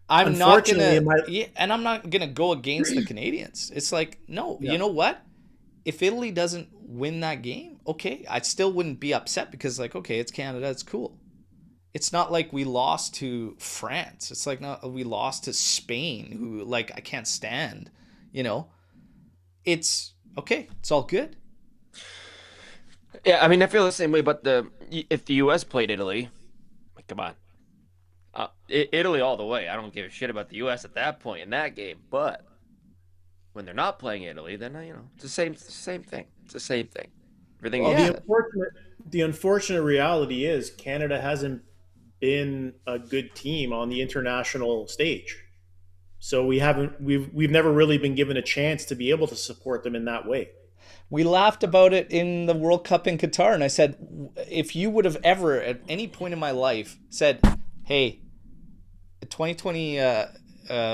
I'm not gonna go against the Canadians. It's like, no, you know what? If Italy doesn't win that game, okay, I still wouldn't be upset because, like, okay, it's Canada, it's cool. It's not like we lost to France. It's like, no, we lost to Spain, who, like, I can't stand. You know, it's okay. It's all good. Yeah, I mean, I feel the same way. But if the U.S. played Italy, like, come on, Italy all the way. I don't give a shit about the U.S. at that point in that game. But when they're not playing Italy, then it's the same thing. It's the same thing. Everything. Well, the unfortunate reality is Canada hasn't been a good team on the international stage, so we've never really been given a chance to be able to support them in that way. We laughed about it in the World Cup in Qatar, and I said, if you would have ever at any point in my life said, hey, 2020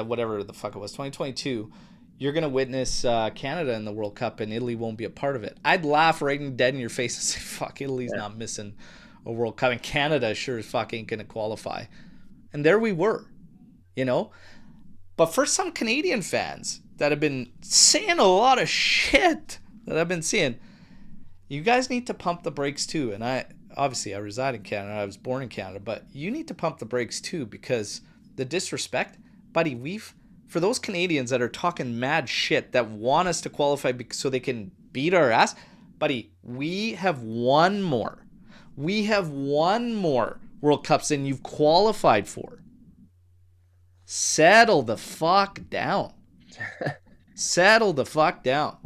whatever the fuck it was, 2022, you're going to witness Canada in the World Cup and Italy won't be a part of it, I'd laugh right dead in your face and say, fuck, Italy's not missing a World Cup, and Canada sure as fuck ain't going to qualify. And there we were, you know? But for some Canadian fans that have been saying a lot of shit that I've been seeing, you guys need to pump the brakes too. And I reside in Canada. I was born in Canada, but you need to pump the brakes too, because the disrespect, buddy, for those Canadians that are talking mad shit that want us to qualify so they can beat our ass, buddy, we have one more. We have one more World Cups than you've qualified for. Settle the fuck down. Settle the fuck down.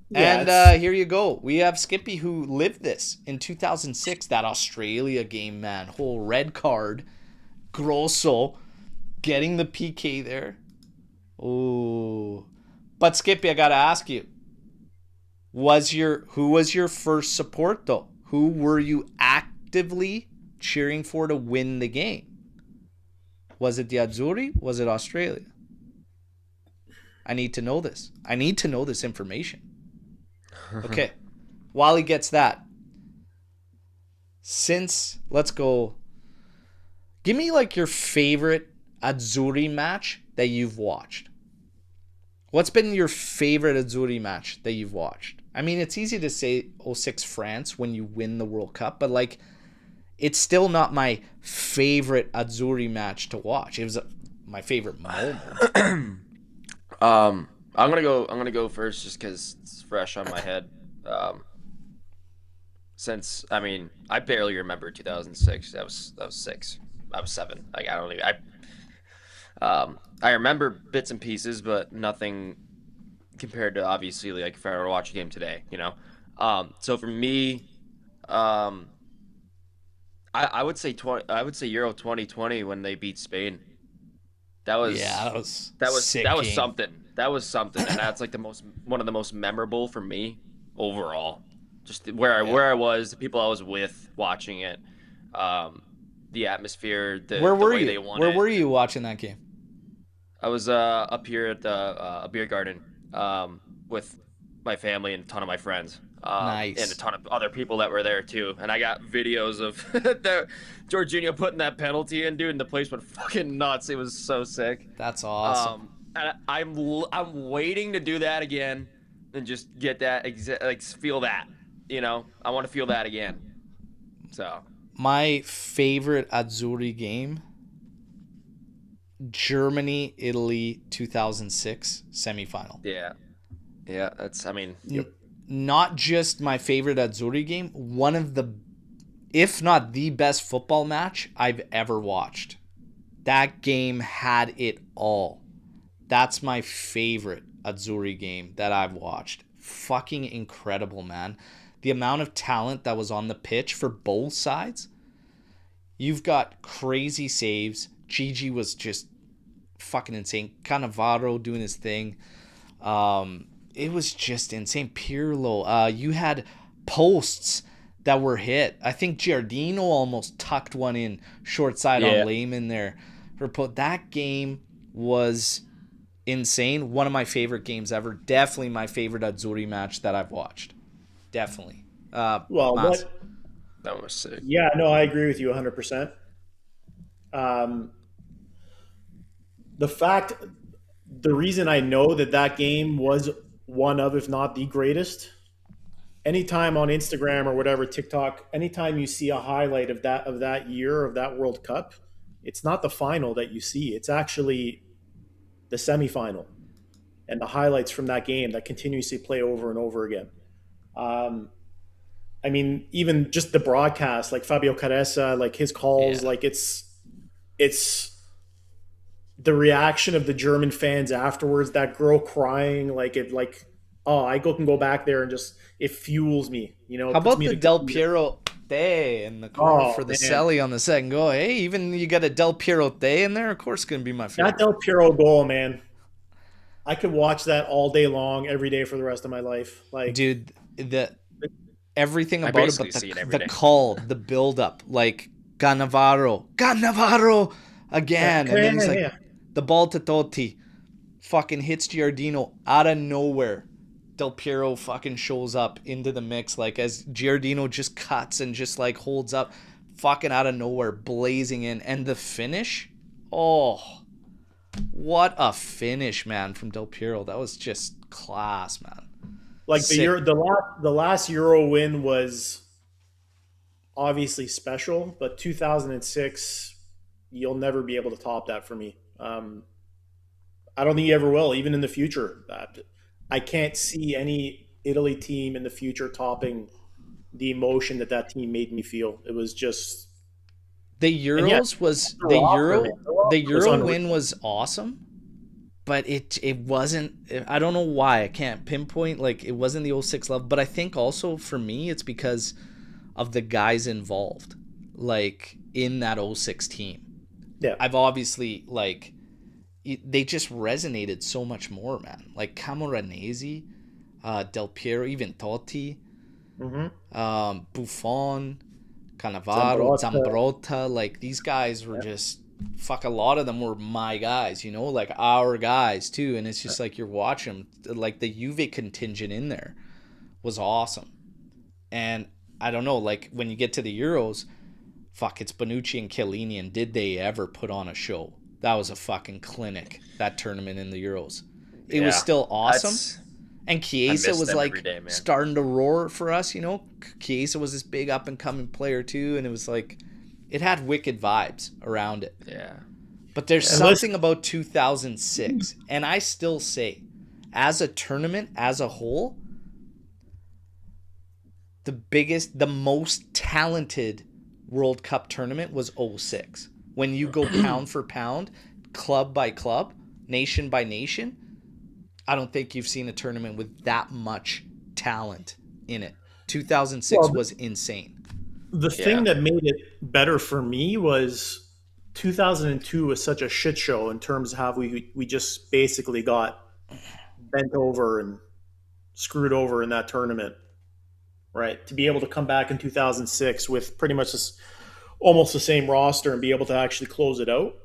Yeah, and here you go. We have Skippy, who lived this in 2006, that Australia game, man. Whole red card. Grosso getting the PK there. Oh. But Skippy, I got to ask you. Who was your first support, though? Who were you actively cheering for to win the game? Was it the Azzurri? Was it Australia? I need to know this. I need to know this information. Okay. While he gets that, let's go. Give me like your favorite Azzurri match that you've watched. What's been your favorite Azzurri match that you've watched? I mean, it's easy to say 06 France when you win the World Cup, but like, it's still not my favorite Azzurri match to watch. It was my favorite moment. I'm gonna go first just because it's fresh on my head. Since I barely remember 2006. That was 6. I was 7. Like, I don't even. I remember bits and pieces, but nothing compared to, obviously, like, if I were to watch a game today, you know. So for me, I would say Euro 2020 when they beat Spain. That was something. That was something, and that's like one of the most memorable for me overall. Just where I was, the people I was with watching it, the atmosphere, the way they won it. Where were you watching that game? I was up here at a beer garden with my family and a ton of my friends. Nice. And a ton of other people that were there too. And I got videos of the Jorginho putting that penalty in, dude, and the place went fucking nuts. It was so sick. That's awesome. And I'm waiting to do that again and just get that feel that, you know. I want to feel that again. So my favorite Azzurri game, Germany, Italy, 2006 semifinal. Yeah. Yeah, that's. I mean, Not just my favorite Azzurri game, one of the, if not the best football match I've ever watched. That game had it all. That's my favorite Azzurri game that I've watched. Fucking incredible, man. The amount of talent that was on the pitch for both sides. You've got crazy saves. Gigi was just fucking insane. Cannavaro doing his thing. It was just insane. Pirlo. You had posts that were hit. I think Giardino almost tucked one in short side on Lehman there. That game was insane. One of my favorite games ever. Definitely my favorite Azzurri match that I've watched. Definitely. That was sick. Yeah, no, I agree with you 100%. The reason I know that game was one of, if not the greatest, anytime on Instagram or whatever, TikTok, anytime you see a highlight of that year, of that World Cup, it's not the final that you see. It's actually the semifinal and the highlights from that game that continuously play over and over again. I mean, even just the broadcast, like Fabio Caressa, like his calls, like it's the reaction of the German fans afterwards, that girl crying, I can go back there and just, it fuels me, you know. How about the Del Piero Te in the corner for the Selly on the second goal? Hey, even you got a Del Piero Te in there, of course it's going to be my favorite. That Del Piero goal, man. I could watch that all day long, every day for the rest of my life. Like, dude, everything about it, but the call, the build-up, like Cannavaro again, and then it's like the ball to Totti, fucking hits Giardino out of nowhere. Del Piero fucking shows up into the mix, like as Giardino just cuts and just like holds up, fucking out of nowhere, blazing in, and the finish, what a finish, man, from Del Piero. That was just class, man. Like the last Euro win was obviously special, but 2006, you'll never be able to top that for me. I don't think you ever will, even in the future. I can't see any Italy team in the future topping the emotion that team made me feel. It was just the Euros was the Euro win was awesome. But it wasn't, I don't know why, I can't pinpoint, like it wasn't the 06 level, but I think also for me it's because of the guys involved, like in that 06 team. Yeah. I've obviously, like, they just resonated so much more, man. Like Camoranesi, Del Piero, even Totti, Buffon, Cannavaro, Zambrotta, like these guys were just, fuck, a lot of them were my guys, you know, like our guys too. And it's just like you're watching them, like the Juve contingent in there was awesome. And I don't know, like when you get to the Euros, fuck, it's Bonucci and Chiellini, and did they ever put on a show? That was a fucking clinic, that tournament in the Euros. It was still awesome. And Chiesa was like starting to roar for us, you know. Chiesa was this big up and coming player too, and it was like, it had wicked vibes around it. Yeah. But there's something about 2006, and I still say, as a tournament, as a whole, the most talented World Cup tournament was 06. When you go pound for pound, club by club, nation by nation, I don't think you've seen a tournament with that much talent in it. 2006 was insane. The thing that made it better for me was 2002 was such a shit show in terms of how we just basically got bent over and screwed over in that tournament, right? To be able to come back in 2006 with pretty much almost the same roster and be able to actually close it out.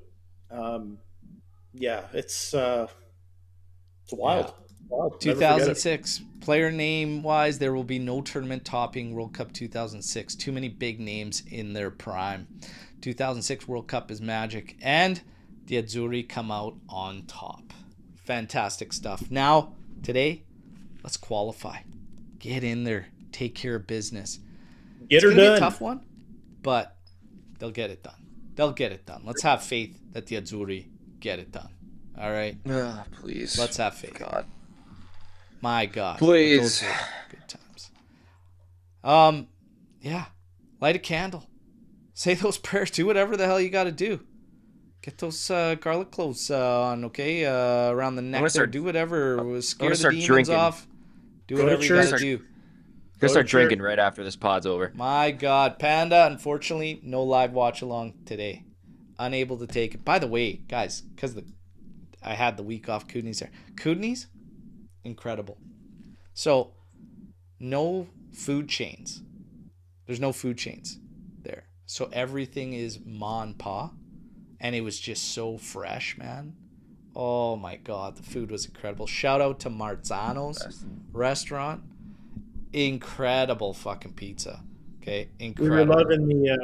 It's wild. Yeah. Wild. 2006, player name wise, there will be no tournament topping World Cup 2006. Too many big names in their prime. 2006 World Cup is magic, and the Azzurri come out on top. Fantastic stuff. Now, today, let's qualify. Get in there. Take care of business. Get her done. It's going to be a tough one, but they'll get it done. They'll get it done. Let's have faith that the Azzurri get it done. All right? Please. Let's have faith. God. My God. Please. Those were good times. Yeah. Light a candle. Say those prayers. Do whatever the hell you got to do. Get those garlic cloves on, okay? Around the neck there. Do whatever. Scare the demons drinking. Off. Do Go to whatever you got to church. do. Gonna start drinking right after this pod's over. My God. Panda, unfortunately, no live watch along today. Unable to take it. By the way, guys, because I had the week off, Kootenays there. Kootenays, incredible. So, no food chains. There's no food chains there. So everything is ma and pa. And it was just so fresh, man. Oh my God, the food was incredible. Shout out to Marzano's restaurant. Incredible fucking pizza. Okay, incredible.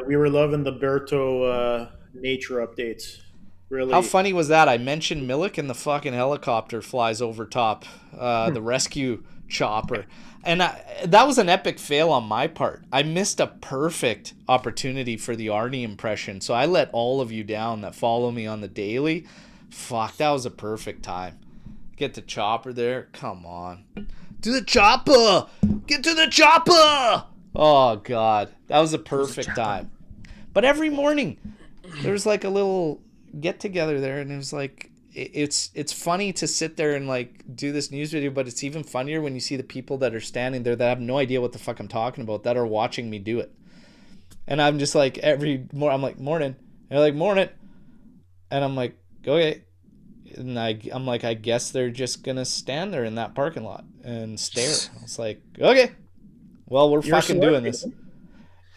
We were loving the Berto nature updates. Really. How funny was that? I mentioned Milik and the fucking helicopter flies over top the rescue chopper. And that was an epic fail on my part. I missed a perfect opportunity for the Arnie impression. So I let all of you down that follow me on the daily. Fuck, that was a perfect time. Get the chopper there. Come on. To the chopper! Get to the chopper! Oh, God. That was a perfect time. But every morning, there was like a little get-together there, and it was like, it's funny to sit there and like do this news video, but it's even funnier when you see the people that are standing there that have no idea what the fuck I'm talking about that are watching me do it. And I'm just like I'm like, morning. And they're like, morning. And I'm like, okay. And I'm like, I guess they're just gonna stand there in that parking lot and stare. I was like, okay, well, we're fucking doing this.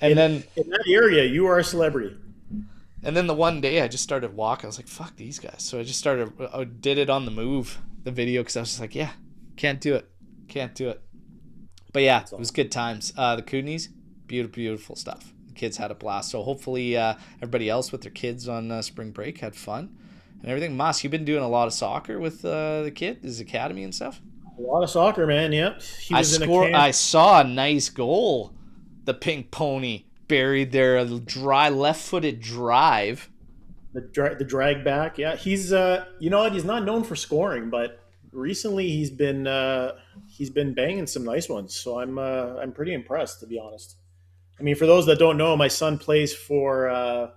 And then in that area, you are a celebrity. And then the one day I just started walking. I was like, fuck these guys. So I just did it on the move, the video, because I was just like, yeah, can't do it. But yeah, it was good times. The Kootenays, beautiful, beautiful stuff. The kids had a blast. So hopefully everybody else with their kids on spring break had fun and everything. Mas, you've been doing a lot of soccer with the kid, his academy and stuff? A lot of soccer, man, yep. I saw a nice goal. The pink pony. Buried there, a dry left-footed drive. The drag back, yeah. He's you know what? He's not known for scoring, but recently he's been banging some nice ones. So I'm pretty impressed, to be honest. I mean, for those that don't know, my son plays for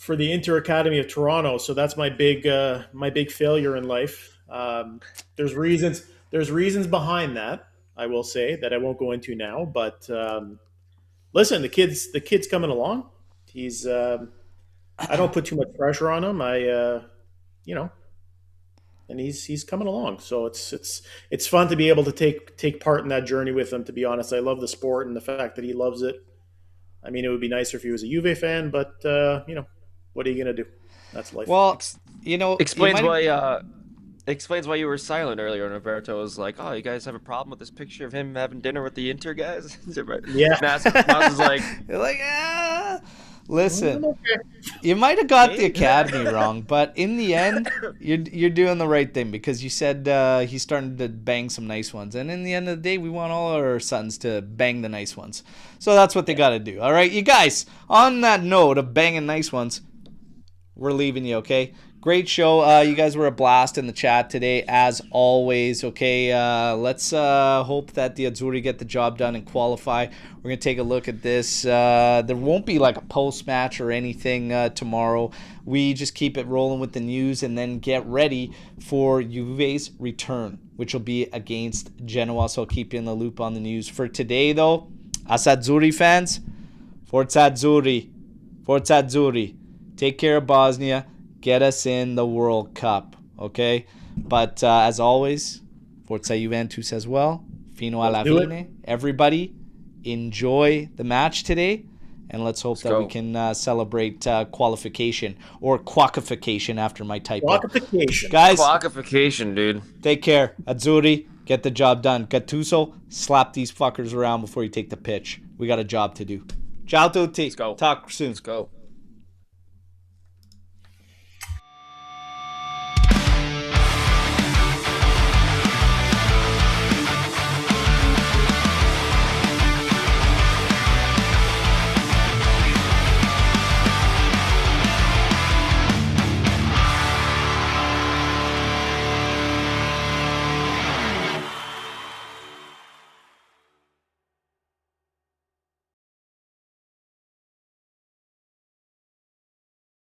the Inter Academy of Toronto, so that's my big failure in life. There's reasons behind that, I will say, that I won't go into now, but. Listen, the kid's coming along. He's I don't put too much pressure on him. And he's coming along. So it's fun to be able to take part in that journey with him. To be honest, I love the sport and the fact that he loves it. I mean, it would be nicer if he was a Juve fan, but what are you gonna do? That's life. Well, explains why you were silent earlier. And Roberto was like, "Oh, you guys have a problem with this picture of him having dinner with the Inter guys?" Yeah. Nas was like, "You're like, ah." Listen, you might have got the academy wrong, but in the end, you're doing the right thing because you said he's starting to bang some nice ones, and in the end of the day, we want all our sons to bang the nice ones. So that's what they got to do. All right, you guys. On that note of banging nice ones, we're leaving you. Okay. Great show. You guys were a blast in the chat today, as always. Okay, let's hope that the Azzurri get the job done and qualify. We're going to take a look at this. There won't be like a post-match or anything tomorrow. We just keep it rolling with the news and then get ready for Juve's return, which will be against Genoa. So I'll keep you in the loop on the news. For today, though, us Azzurri fans, Forza Azzurri. Forza Azzurri. Take care of Bosnia. Get us in the World Cup, okay? But as always, Forza Juventus as well. Fino alla fine. Everybody, enjoy the match today, and let's hope we can celebrate qualification or quackification after my typo. Quackification. Guys, quackification, dude. Take care. Azzurri, get the job done. Gattuso, slap these fuckers around before you take the pitch. We got a job to do. Ciao tutti. Let's go. Talk soon. Let's go.